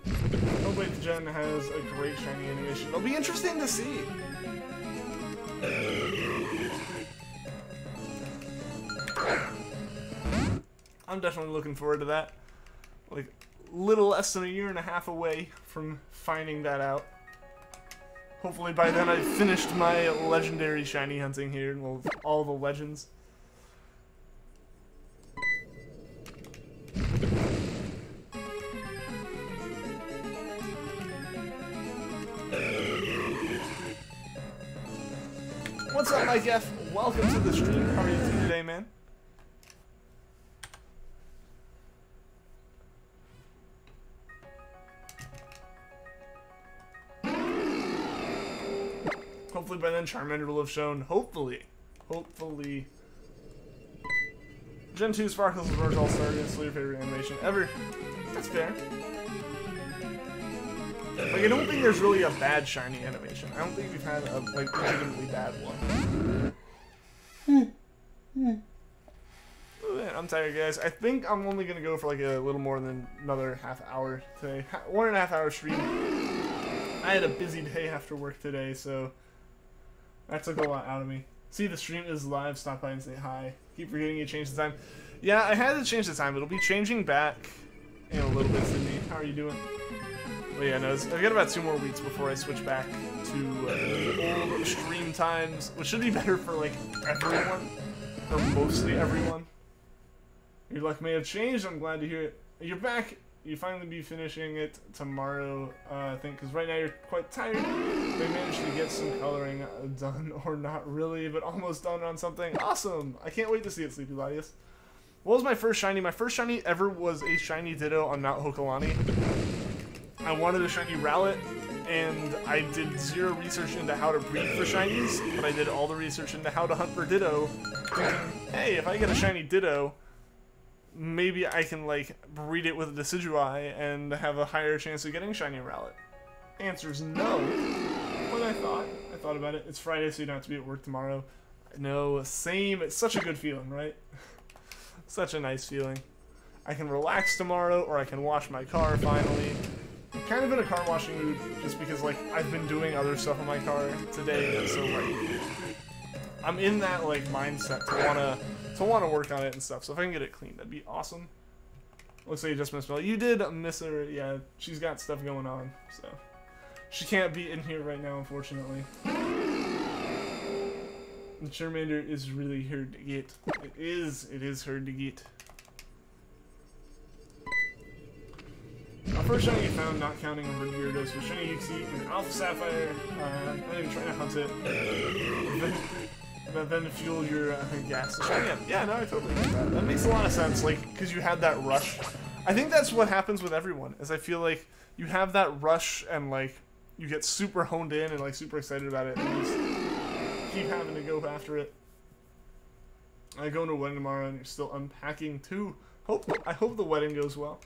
S1: Oh wait, the Gen has a great shiny animation. It'll be interesting to see. I'm definitely looking forward to that. Like, little less than a year and a half away from finding that out. Hopefully by then I've finished my legendary shiny hunting here and with all the legends. What's up, Mike F? Welcome to the stream. How are you doing today, man? Hopefully by then Charmander will have shown, hopefully, Gen 2 Sparkles of Roars All-Star is your favorite animation ever. That's fair. Like, I don't think there's really a bad shiny animation. I don't think we've had a, like, legitimately bad one. Oh, man, I'm tired, guys. I think I'm only gonna go for like a little more than another half hour today. 1.5 hour stream. I had a busy day after work today, so that took a lot out of me. See, the stream is live. Stop by and say hi. Keep forgetting you changed the time. Yeah, I had to change the time. It'll be changing back in a little bit, Sydney. How are you doing? But yeah, no, I've got about 2 more weeks before I switch back to the old stream times, which should be better for, like, everyone. Or mostly everyone. Your luck may have changed. I'm glad to hear it. You're back. You finally be finishing it tomorrow, I think, because right now you're quite tired. They managed to get some coloring done, or not really, but almost done on something. Awesome! I can't wait to see it, Sleepy Ladius. What was my first shiny? My first shiny ever was a shiny Ditto on Mount Hokalani. I wanted a shiny Rowlet, and I did 0 research into how to breed for shinies, but I did all the research into how to hunt for Ditto, thinking, hey, if I get a shiny Ditto, maybe I can, like, breed it with a Decidueye and have a higher chance of getting shiny Rowlet. Answer's no. But I thought about it. It's Friday, so you don't have to be at work tomorrow. No, same. It's such a good feeling, right? Such a nice feeling. I can relax tomorrow, or I can wash my car finally. I'm kind of in a car washing mood, just because, like, I've been doing other stuff in my car today, so, like, I'm in that, like, mindset to wanna work on it and stuff. So if I can get it clean, that'd be awesome. Looks like you just missed me. You did miss her. Yeah, she's got stuff going on, so she can't be in here right now, unfortunately. And Charmander is really hard to get. It is hard to get. Our first shiny you found, not counting over Gyarados, was shiny Uxie and Alpha Sapphire. I'm not even trying to hunt it. But then to fuel your gas. Yeah, no, I totally get that. That makes a lot of sense, like, because you had that rush. I think that's what happens with everyone, is I feel like you have that rush and, like, you get super honed in and, like, super excited about it, and you just keep having to go after it. I go to a wedding tomorrow, and you're still unpacking, too. I hope the wedding goes well.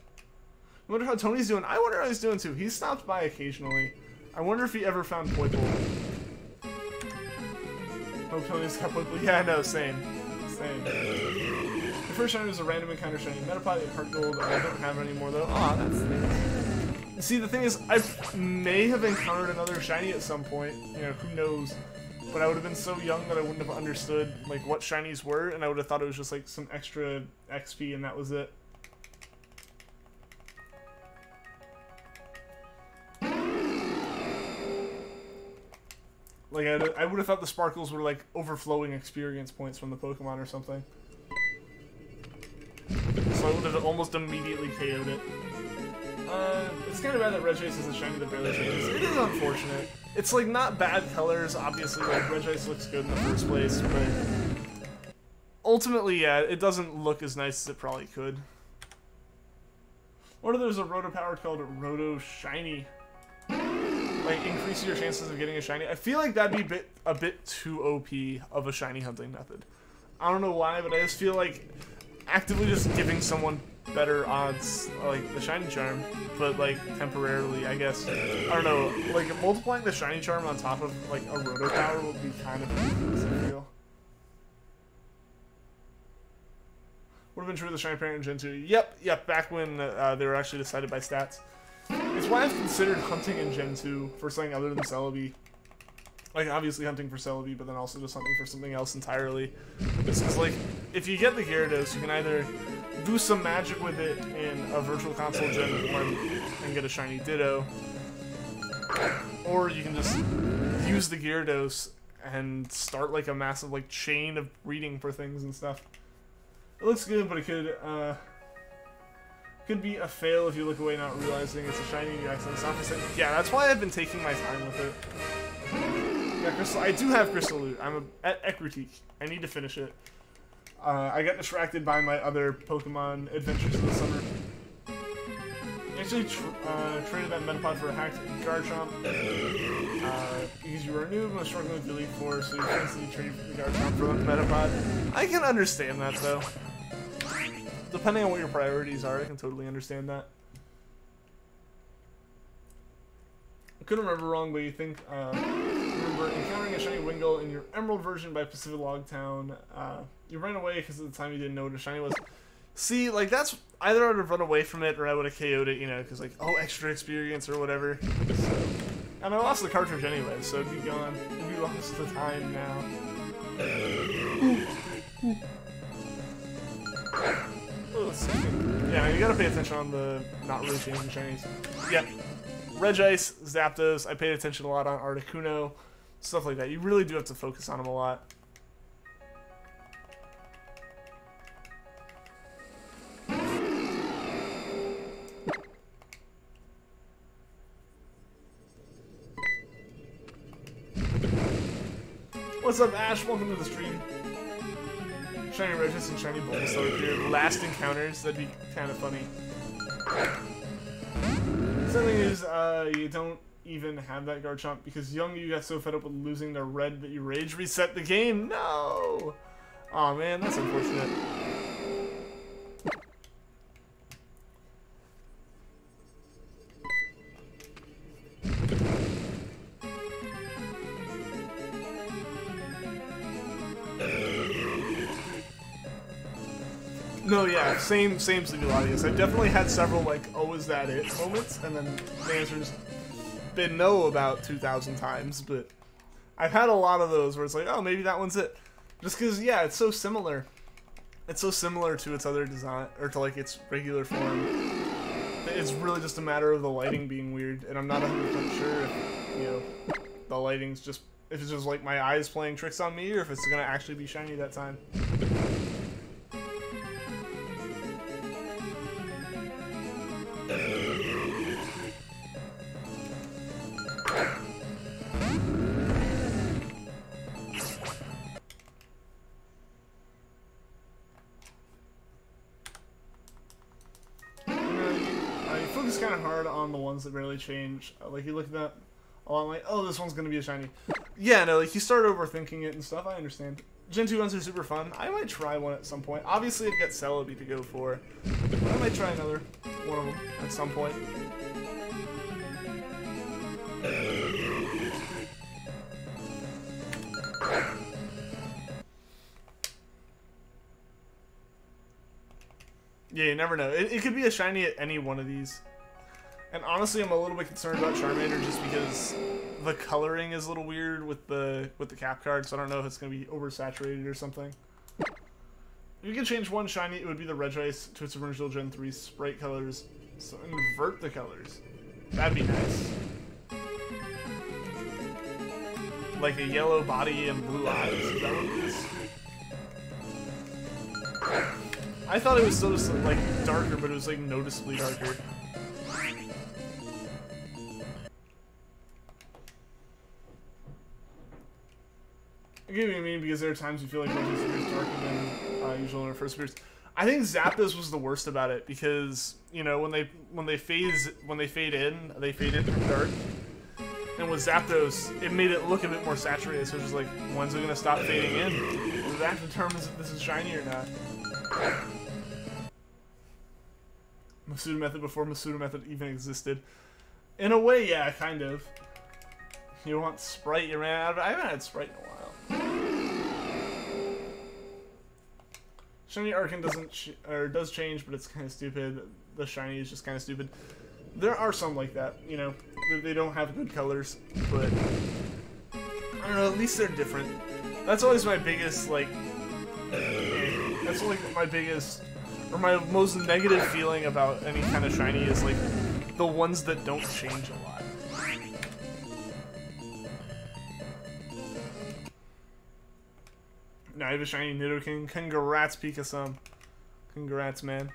S1: I wonder how Tony's doing. I wonder how he's doing, too. He stops by occasionally. I wonder if he ever found Poipole. Oh, Tony's got Poipole. Yeah, no, same. The first shiny was a random encounter shiny. Metapod and Heart Gold. I don't have any more, though. Aw, that's nice. See, the thing is, I may have encountered another shiny at some point. You know, who knows? But I would have been so young that I wouldn't have understood, like, what shinies were, and I would have thought it was just, like, some extra XP, and that was it. Like, I would have thought the Sparkles were, like, overflowing experience points from the Pokemon or something. So I would have almost immediately KO'd it. It's kind of bad that Regice is a shiny that barely changes. It is unfortunate. It's, like, not bad colors, obviously. Like, Regice looks good in the first place, but ultimately, yeah, it doesn't look as nice as it probably could. What if there's a roto power called Roto Shiny? Like, increases your chances of getting a shiny. I feel like that'd be a bit too OP of a shiny hunting method. I don't know why, but I just feel like actively just giving someone better odds, like the shiny charm, but like temporarily, I guess. I don't know, like multiplying the shiny charm on top of like a roto power would be kind of ridiculous, I feel. Would have been true of the shiny parent in Gen 2. Yep, back when they were actually decided by stats. It's why I've considered hunting in Gen 2 for something other than Celebi. Like, obviously hunting for Celebi, but then also just hunting for something else entirely. Just because, like, if you get the Gyarados, you can either do some magic with it in a Virtual Console Gen 1 and get a shiny Ditto, or you can just use the Gyarados and start, like, a massive, like, chain of breeding for things and stuff. It looks good, but it could be a fail if you look away not realizing it's a shiny and you accidentally stop for a second. Yeah, that's why I've been taking my time with it. Yeah, Crystal. I do have Crystal Loot. I'm at Ecritique. I need to finish it. I got distracted by my other Pokemon adventures in the summer. I actually traded that Metapod for a hacked Garchomp because you were a noob and was struggling with the Elite Four, so you constantly traded the Garchomp for the Metapod. I can understand that, though. Depending on what your priorities are, I can totally understand that. I couldn't remember wrong, but you think, remember encountering a shiny Wingull in your Emerald version by Pacific Log Town. You ran away because at the time you didn't know what a shiny was. See, like, that's either I would have run away from it or I would have KO'd it, you know, because, like, oh, extra experience or whatever. So, and I lost the cartridge anyway, so it'd be gone. It'd be lost to time now. Yeah, you gotta pay attention on the not really changing shinies. Yep. Regice, Zapdos, I paid attention a lot on Articuno, stuff like that. You really do have to focus on them a lot. What's up, Ash? Welcome to the stream. Shiny Regice and Shiny Bulbasaur here. Last encounters, that'd be kind of funny. Something is, you don't even have that Garchomp because young you got so fed up with losing to Red that you rage reset the game. No! Aw, man, that's unfortunate. No, yeah, same Sleepy audience. I've definitely had several, like, oh, is that it moments, and then the answer's been no about 2,000 times, but I've had a lot of those where it's like, oh, maybe that one's it. Just because, yeah, it's so similar. It's so similar to its other design, or to, like, its regular form. It's really just a matter of the lighting being weird, and I'm not 100% sure if, you know, the lighting's just, if it's just, like, my eyes playing tricks on me, or if it's gonna actually be shiny that time. Kind of hard on the ones that barely change. Like you look at that a lot, like, oh, this one's gonna be a shiny. Yeah, no, like you start overthinking it and stuff. I understand. Gen 2 ones are super fun. I might try one at some point. Obviously, I've got Celebi to go for, but I might try another one of them at some point. Yeah, you never know. It could be a shiny at any one of these. And honestly, I'm a little bit concerned about Charmander just because the coloring is a little weird with the cap card, so I don't know if it's going to be oversaturated or something. If you could change one shiny, it would be the Regice to its original Gen 3 sprite colors. So invert the colors. That'd be nice. Like a yellow body and blue eyes. Is that what it is? I thought it was still just like darker, but it was like noticeably darker. I get what you mean, because there are times you feel like Regice appears darker than usual when it first appears. I think Zapdos was the worst about it because, you know, when they fade in from dark. And with Zapdos, it made it look a bit more saturated, so it's just like, when's it gonna stop fading in? That determines if this is shiny or not. Masuda method before Masuda method even existed. In a way, yeah, kind of. You want Sprite, you ran out of it. I haven't had Sprite in a while. Shiny Arcan does change, but it's kind of stupid. The shiny is just kind of stupid. There are some like that, you know. They don't have good colors, but I don't know. At least they're different. That's always my biggest like. That's like my biggest, or my most negative feeling about any kind of shiny is like the ones that don't change a lot. Now I have a shiny Nidoking. Congrats, Pika-san. Congrats, man.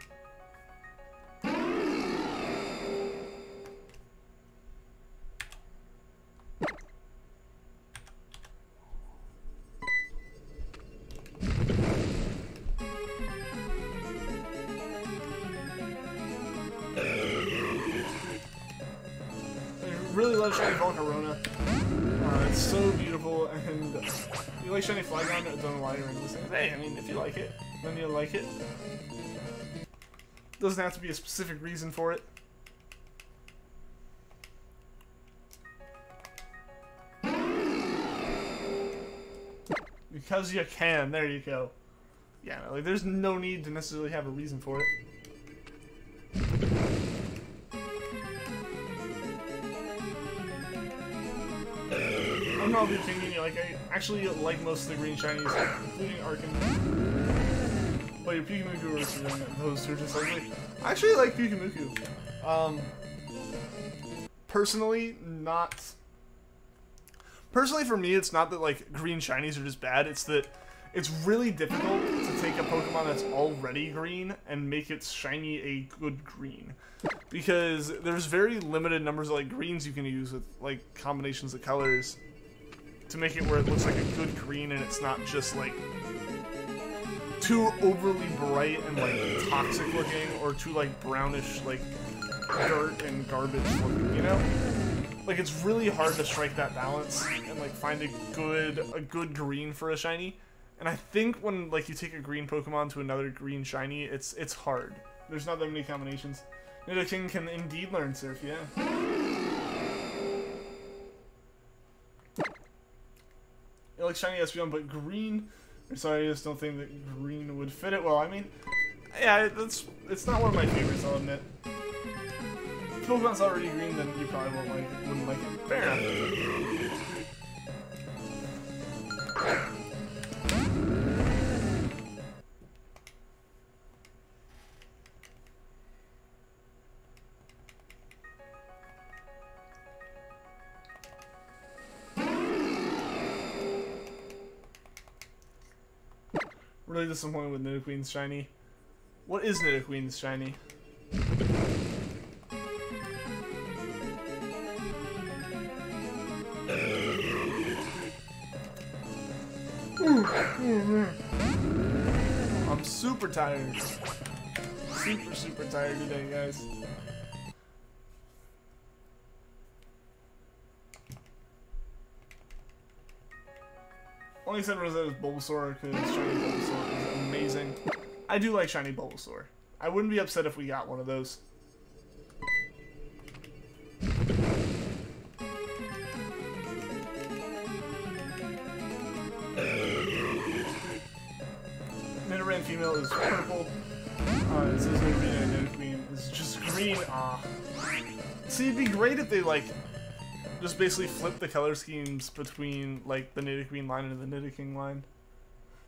S1: Really love shiny Volcarona. It's so beautiful, and you like shiny Flygon? I don't know why you're into these things. Hey, I mean, if you like it, then you like it. Doesn't have to be a specific reason for it. Because you can. There you go. Yeah, like there's no need to necessarily have a reason for it. I'm not of the opinion, like, I actually like most of the green shinies, including Arcan. But your Pyukumuku are those two are just ugly. I actually like Pyukumuku. Personally, not... Personally, for me, it's not that, like, green shinies are just bad, it's that it's really difficult to take a Pokemon that's already green and make its shiny a good green. Because there's very limited numbers of, like, greens you can use with, like, combinations of colors to make it where it looks like a good green and it's not just, like, too overly bright and, like, toxic looking or too, like, brownish, like, dirt and garbage looking, you know? Like, it's really hard to strike that balance and, like, find a good green for a shiny. And I think when, like, you take a green Pokemon to another green shiny, it's hard. There's not that many combinations. Nidoking can indeed learn Surf, yeah. You like shiny Espeon, but green... Sorry, I just don't think that green would fit it well. I mean, yeah, it's not one of my favorites, I'll admit. If Pokemon's already green, then you probably wouldn't like it. Fair enough. Really disappointed with Nidoqueen's shiny. What is Nidoqueen's shiny? I'm super tired. Super tired today, guys. Only said Rosetta was Bulbasaur because shiny Bulbasaur is amazing. I do like shiny Bulbasaur. I wouldn't be upset if we got one of those. Nidoran female is purple. It says Nidoran and Nidoqueen is just green. See, it'd be great if they, like, just basically flip the color schemes between, like, the Nidoqueen line and the Nidoking line.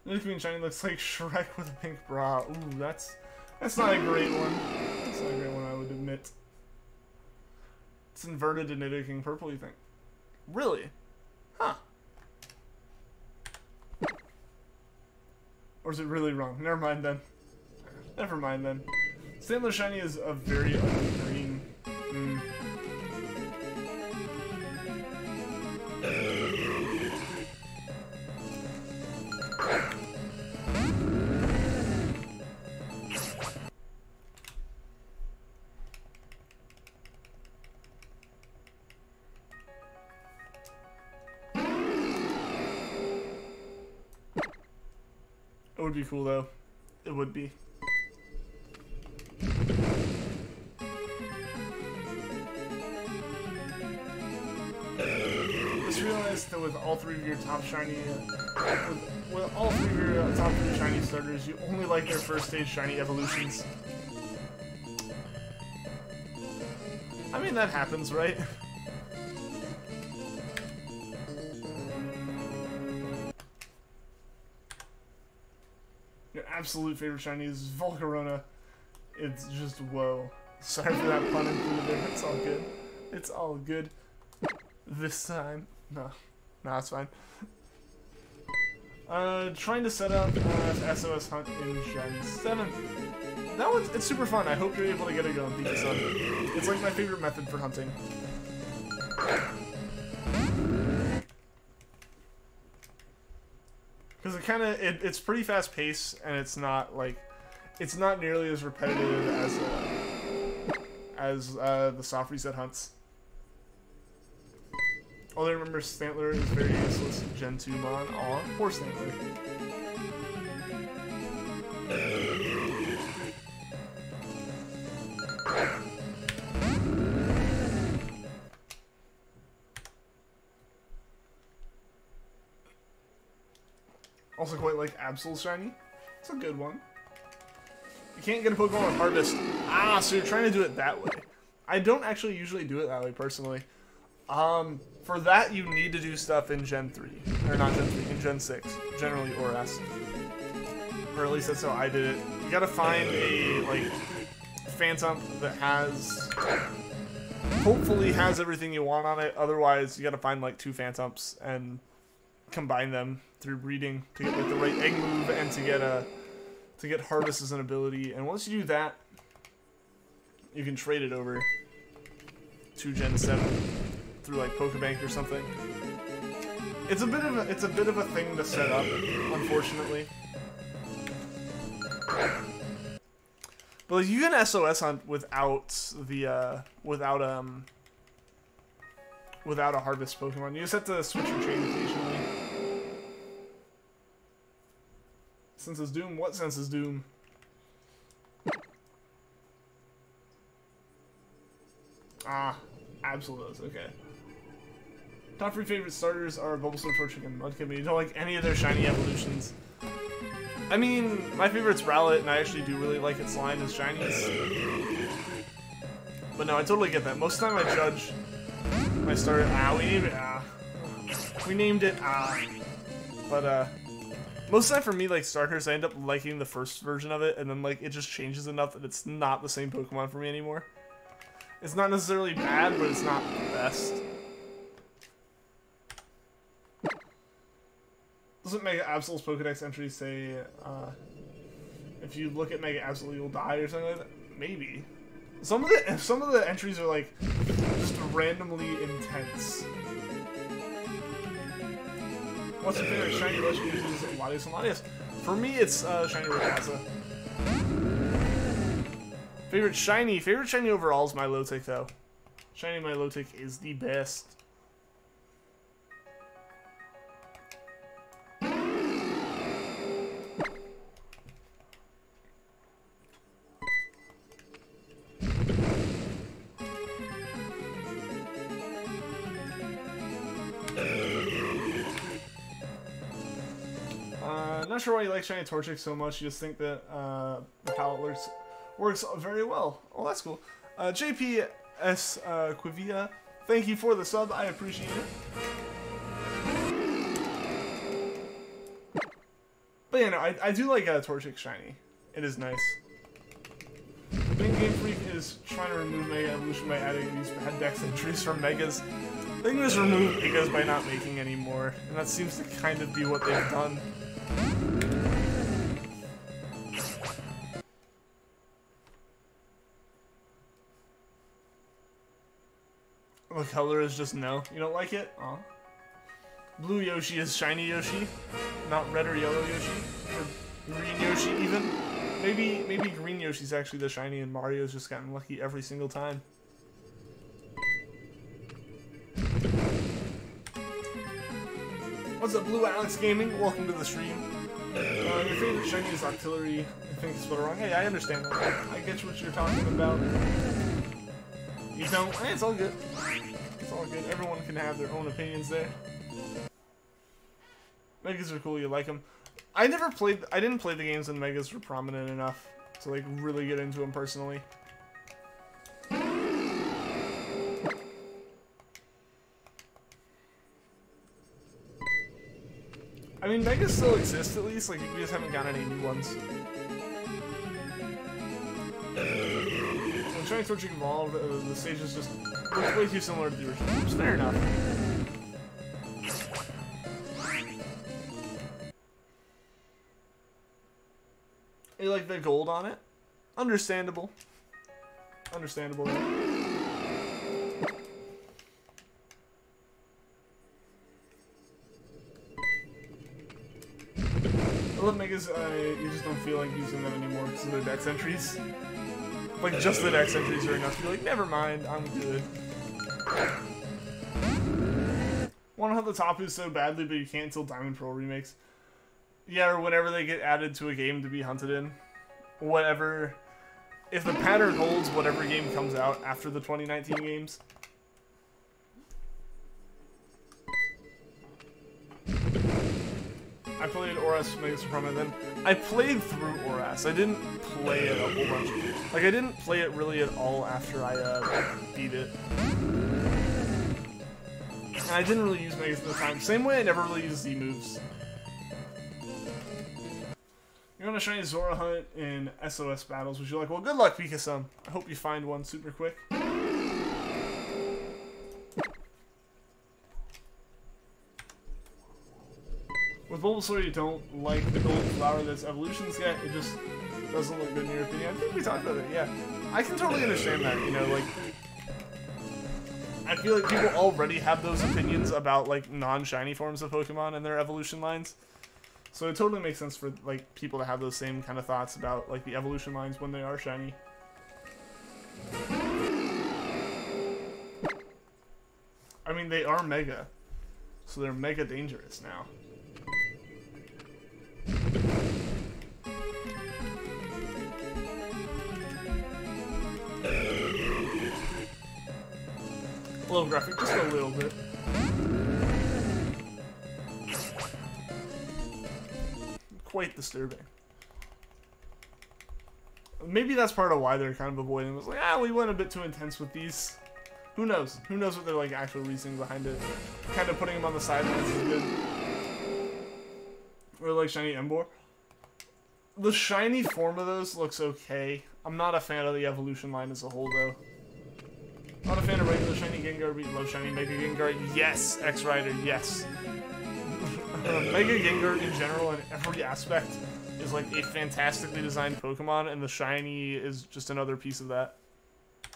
S1: Nidoqueen shiny looks like Shrek with a pink bra. Ooh, that's not a great one. That's not a great one, I would admit. It's inverted to Nidoking purple, you think? Really? Huh. Or is it really wrong? Never mind then. Never mind then. Stantler shiny is a very ugly green. would be cool though. It would be. Just realized that with all three of your top shiny, with all three of your top 3 shiny starters, you only like their first stage shiny evolutions. I mean, that happens, right? Your absolute favorite shiny is Volcarona. It's just whoa. Sorry for that pun included there. It's all good. It's all good. This time. No, it's fine. Trying to set up SOS Hunt in Gen 7. It's super fun. I hope you're able to get it going, Pikachu. It's like my favorite method for hunting. Because it's pretty fast paced, and it's not nearly as repetitive as the soft reset hunts. Although I remember Stantler is very useless in Gen 2 Mon. Aw, poor Stantler. Also quite like Absol Shiny. It's a good one. You can't get a Pokemon with Harvest. Ah, so you're trying to do it that way. I don't actually usually do it that way, personally. For that, you need to do stuff in Gen 3. Or not Gen 3, in Gen 6. Generally, or S. Or at least that's how I did it. You gotta find a, like, Phantom that hopefully has everything you want on it. Otherwise, you gotta find, like, 2 Phantoms and combine them through breeding to get, like, the right egg move and to get Harvest as an ability. And once you do that, you can trade it over to Gen 7. Through like Pokebank or something. It's a bit of a thing to set up, unfortunately. But like, you can SOS hunt without a Harvest Pokemon. You just have to switch your chain occasionally. Sense Doom? What Sense Doom? Ah, Absolute, okay. Top 3 favorite starters are Bulbasaur, Torchic, and Mudkip. You don't like any of their shiny evolutions. I mean, my favorite's Rowlet, and I actually do really like its line as shinies. But no, I totally get that. Most of the time I judge my starter. We named it. But most of the time for me, like starters, I end up liking the first version of it, and then like it just changes enough that it's not the same Pokemon for me anymore. It's not necessarily bad, but it's not the best. Doesn't Mega Absol's Pokedex entry say, if you look at Mega Absol, you'll die or something like that? Maybe. Some of the entries are like just randomly intense. What's your favorite shiny legend uses Latios and Latios? For me, it's shiny Rayquaza. Favorite shiny overall is Milotic though. Shiny Milotic is the best. Not sure why you like shiny Torchic so much. You just think that the palette works very well. Oh, that's cool. JPS Quivia, thank you for the sub. I appreciate it. But yeah, no, I do like Torchic shiny. It is nice. I think Game Freak is trying to remove Mega Evolution by adding these bad dex entries from Megas. They can just remove Megas by not making any more, and that seems to kind of be what they've done. The color is just no. You don't like it? Aw. Blue Yoshi is shiny Yoshi, not red or yellow Yoshi, or green Yoshi even. Maybe green Yoshi's actually the shiny, and Mario's just gotten lucky every single time. What's up, Blue Alex Gaming? Welcome to the stream. Your favorite shiny is Artillery. I think it's spelled wrong. Hey, I understand that. I get what you're talking about. You don't? Hey, it's all good. It's all good. Everyone can have their own opinions there. Megas are cool. You like them. I didn't play the games when Megas were prominent enough to like really get into them personally. I mean, Megas still exist at least, like, we just haven't gotten any new ones. When Shiny Torchic evolved, the stages just looked way too similar to the original. It's fair enough. You like the gold on it? Understandable. Understandable, right? I love Megas, you just don't feel like using them anymore because of the dex entries. Like, just the dex entries are enough to be like, never mind, I'm good. Want to hunt the Tapu so badly, but you can't until Diamond Pearl remakes. Yeah, or whenever they get added to a game to be hunted in. Whatever. If the pattern holds, whatever game comes out after the 2019 games. I played Oras Mega Suprema, then I played through Oras. I didn't play it a whole bunch. Like, I didn't play it really at all after I beat it. And I didn't really use Megas at the time. Same way I never really used Z moves. You're on a shiny Zora hunt in SOS battles, which you're like, well, good luck, Pika-san. I hope you find one super quick. With Bulbasaur, you don't like the golden flower that's evolutions yet. It just doesn't look good in your opinion. I think we talked about it, yeah. I can totally understand that, you know, like... I feel like people already have those opinions about, like, non-shiny forms of Pokemon and their evolution lines. So it totally makes sense for, like, people to have those same kind of thoughts about, like, the evolution lines when they are shiny. I mean, they are Mega. So they're Mega dangerous now. A little graphic, just a little bit. Quite disturbing. Maybe that's part of why they're kind of avoiding it. It was like, ah, we went a bit too intense with these. Who knows? Who knows what their like actual reasoning behind it? Kind of putting them on the sidelines is good. Or like shiny Emboar. The shiny form of those looks okay. I'm not a fan of the evolution line as a whole, though. Not a fan of regular shiny Gengar, but love shiny Mega Gengar. Yes, X-Rider, yes. Mega Gengar in general, in every aspect, is like a fantastically designed Pokemon, and the shiny is just another piece of that. I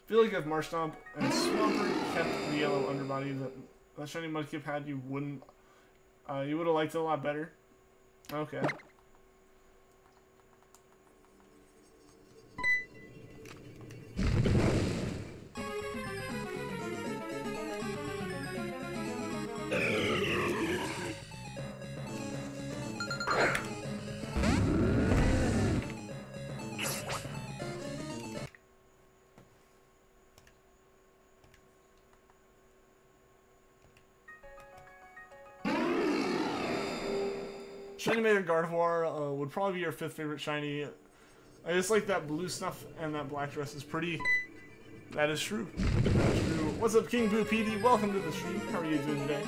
S1: feel like if Marshtomp and Swampert kept the yellow underbody that shiny Mudkip had, you wouldn't. You would have liked it a lot better. Okay. Shiny Mega Gardevoir would probably be your 5th favorite shiny. I just like that blue stuff and that black dress is pretty. That is true. That is true. What's up, King Boo PD? Welcome to the stream. How are you doing today?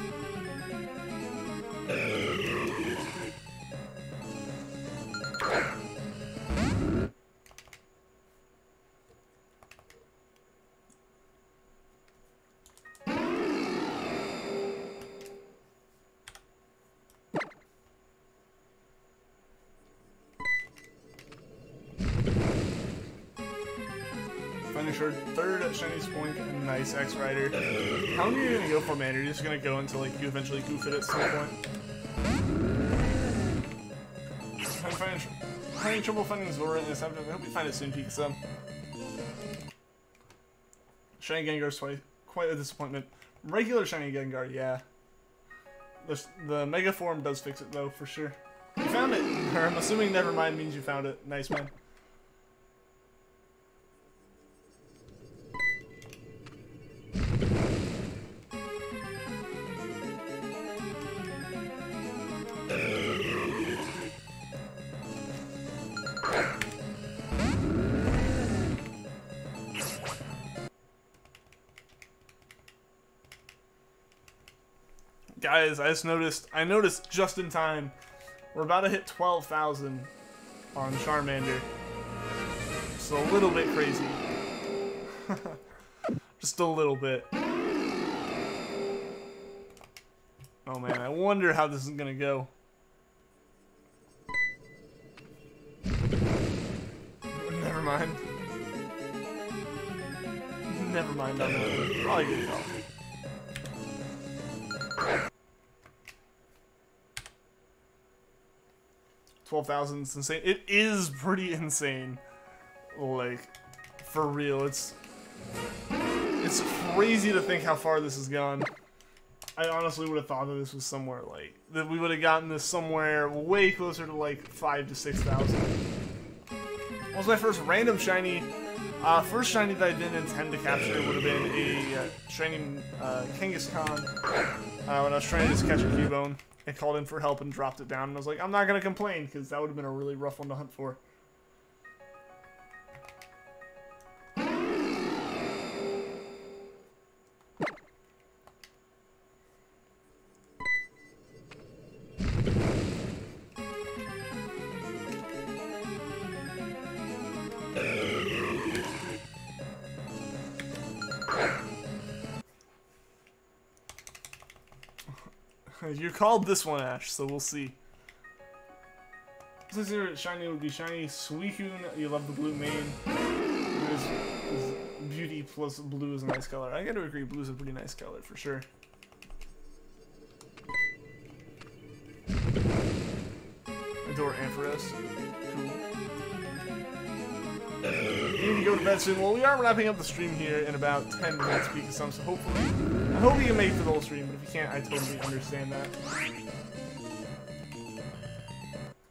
S1: Third shiny Spoink and nice X-Rider. How many are you gonna go for, man? You're just gonna go until like you eventually goof it at some point. I'm having trouble finding Zora in this episode. I hope you find it soon, Pika-san. Shiny Gengar is quite a disappointment. Regular shiny Gengar, yeah. The Mega Form does fix it though, for sure. You found it. Or I'm assuming never mind means you found it. Nice, man.
S2: Guys, I noticed just in time, we're about to hit 12,000 on Charmander. Just a little bit crazy. Just a little bit. Oh man, I wonder how this is gonna go. Never mind. Never mind on that one. Probably good call. 12,000 is insane. It is pretty insane. Like, for real, it's crazy to think how far this has gone. I honestly would have thought that this was somewhere like that we would have gotten this somewhere way closer to like 5,000 to 6,000. What was my first random shiny? First shiny that I didn't intend to capture would have been a shiny Kangaskhan. When I was trying to just catch a Cubone. I called in for help and dropped it down, and I was like, I'm not going to complain, because that would have been a really rough one to hunt for. You called this one Ash, so we'll see. Since your shiny would be shiny Suicune, you love the blue mane. His beauty plus blue is a nice color. I gotta agree, blue is a pretty nice color for sure. Adore Ampharos. Cool. You need to go to bed soon. Well, we are wrapping up the stream here in about 10 minutes because so hopefully. I hope you can make it for the whole stream, but if you can't, I totally understand that.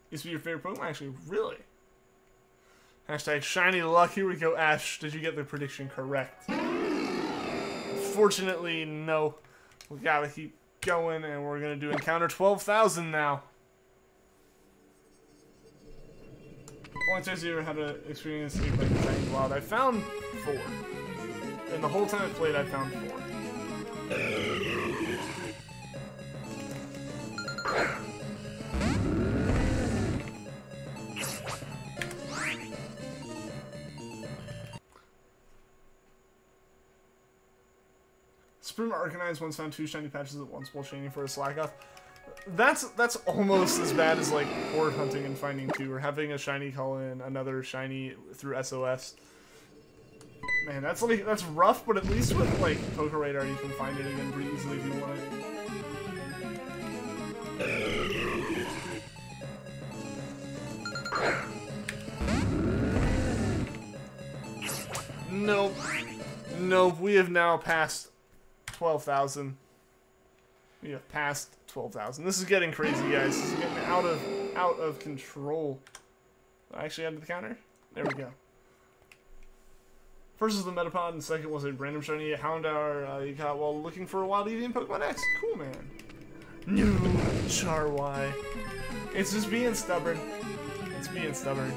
S2: Used to be your favorite Pokemon? Actually, really? Hashtag shiny luck. Here we go, Ash. Did you get the prediction correct? Fortunately, no. We gotta keep going, and we're gonna do encounter 12,000 now. Only times you ever had to experience a playing shiny wild. I found 4. And the whole time I played, I found 4. Supreme Arcanines once found 2 shiny patches at once while chaining for a Slackoth. That's almost as bad as like horde hunting and finding 2, or having a shiny call in another shiny through SOS. Man, that's rough, but at least with like Poke Radar you can find it again pretty easily if you want it. Nope. Nope, we have now passed 12,000. We have passed 12,000. This is getting crazy, guys. This is getting out of control. I actually added the counter? There we go. First was the Metapod, and second was a random shiny Houndour you got while looking for a wild Eevee in Pokemon X. Cool, man. New Charwy. It's just being stubborn. It's being stubborn.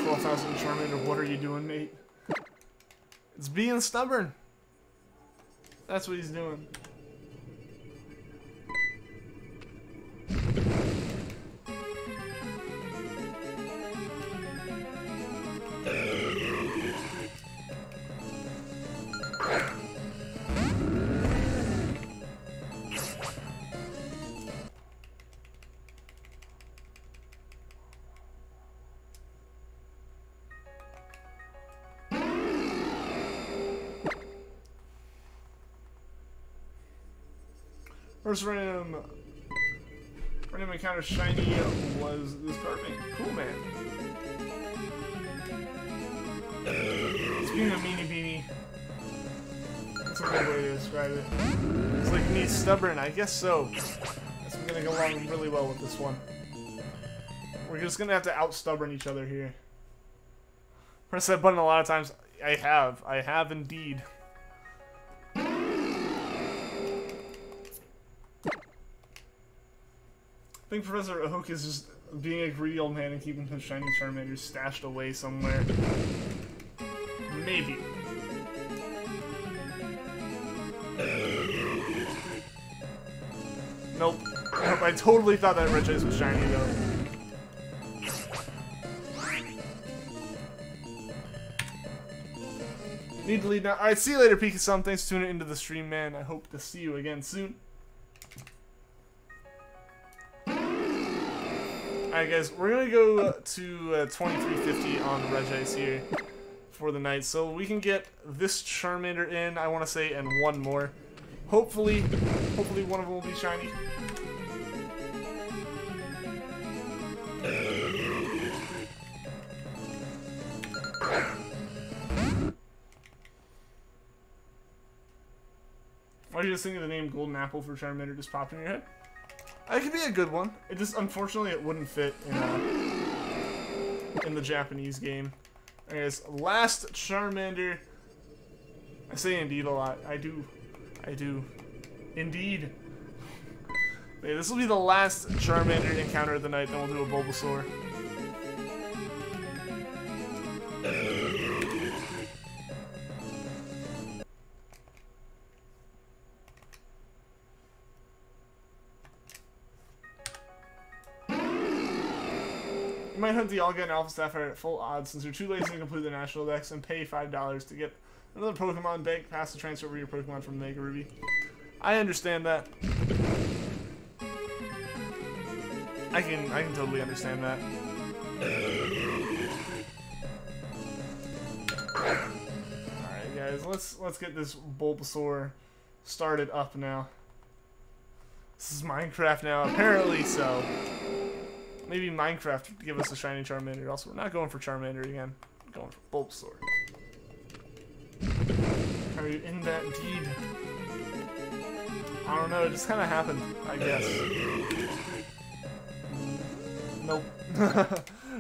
S2: 12,000 Charmander, what are you doing, mate? It's being stubborn. That's what he's doing. First random encounter shiny was this Carping. Cool, man. It's being a meanie beanie. That's a good way to describe it. It's like me stubborn, I guess so. That's gonna go along really well with this one. We're just gonna have to out-stubborn each other here. Press that button a lot of times. I have indeed. I think Professor Oak is just being a greedy old man and keeping his shiny Charmander stashed away somewhere. Maybe. Nope. I totally thought that Regice was shiny though. Need to lead now. Alright, see you later, Pika-san. Thanks for tuning into the stream, man. I hope to see you again soon. Alright, guys, we're gonna go to 2350 on Regice here for the night, so we can get this Charmander in, I want to say, and one more. Hopefully one of them will be shiny. Why are you just thinking of the name Golden Apple for Charmander just popped in your head? That could be a good one. It just, unfortunately, it wouldn't fit in the Japanese game. Anyways, last Charmander. I say indeed a lot. I do. Indeed. Okay, this will be the last Charmander encounter of the night, then we'll do a Bulbasaur. You might hunt the Alga and Alpha Sapphire at full odds since you're too lazy to complete the National Dex and pay $5 to get another Pokemon bank pass to transfer over your Pokemon from Mega Ruby. I understand that. I can totally understand that. Alright guys, let's get this Bulbasaur started up now. This is Minecraft now, apparently so. Maybe Minecraft would give us a shiny Charmander. Also, we're not going for Charmander again. We're going for Bulbasaur. Are you in that deed? I don't know, it just kind of happened, I guess. Nope.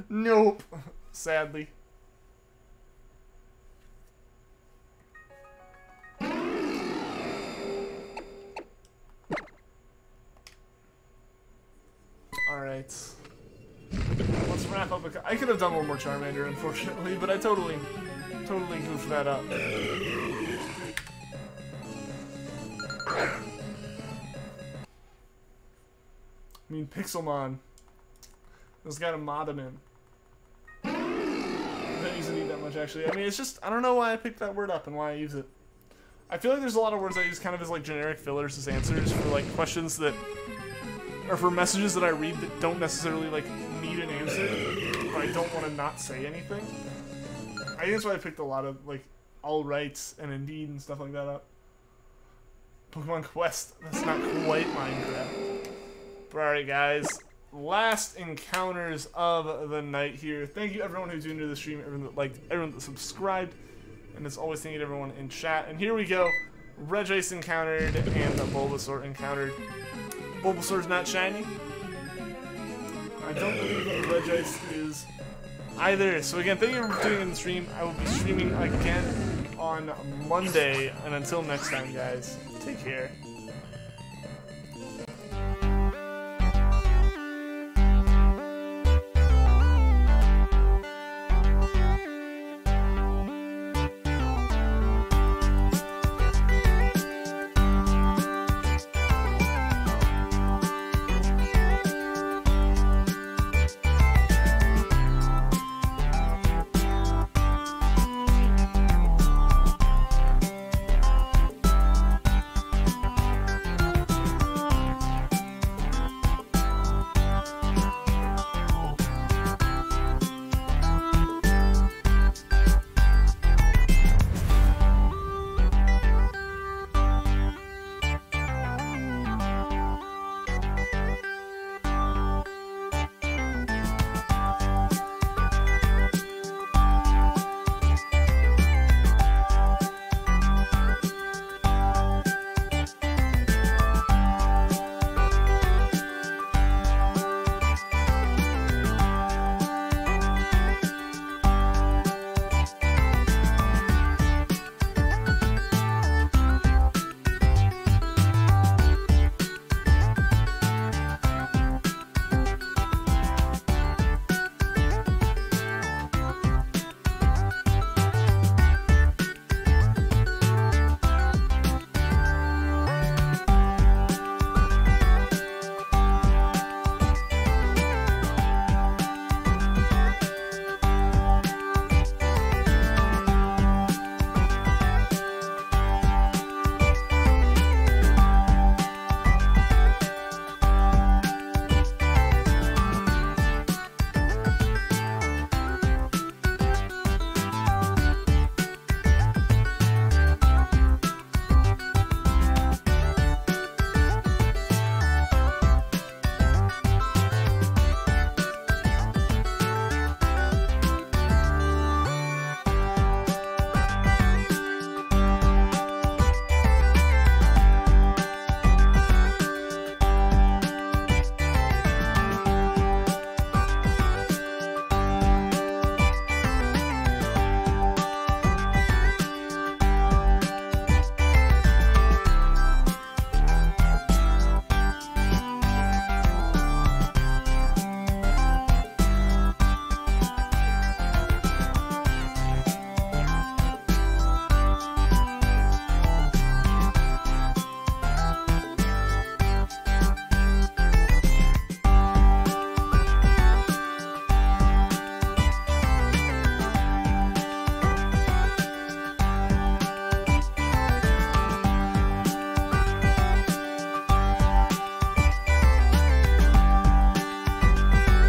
S2: Nope. Sadly. Alright. Let's wrap up. I could have done one more Charmander, unfortunately, but I totally goofed that up. I mean, Pixelmon. It's got a mod him in. I don't use it that much, actually. I mean, it's just, I don't know why I picked that word up and why I use it. I feel like there's a lot of words I use kind of as like generic fillers as answers for like questions that, or for messages that I read that don't necessarily like need an answer, but I don't want to not say anything. I think that's why I picked a lot of like alrights and indeed and stuff like that up. Pokemon Quest, that's not quite Minecraft. But alright guys, last encounters of the night here. Thank you everyone who tuned into the stream, everyone that liked, everyone that subscribed, and as always thank you to everyone in chat. And here we go, Regice encountered and the Bulbasaur encountered. Bulbasaur's not shiny. I don't believe that Regice is either. So again, thank you for tuning in the stream. I will be streaming again on Monday, and until next time guys, take care.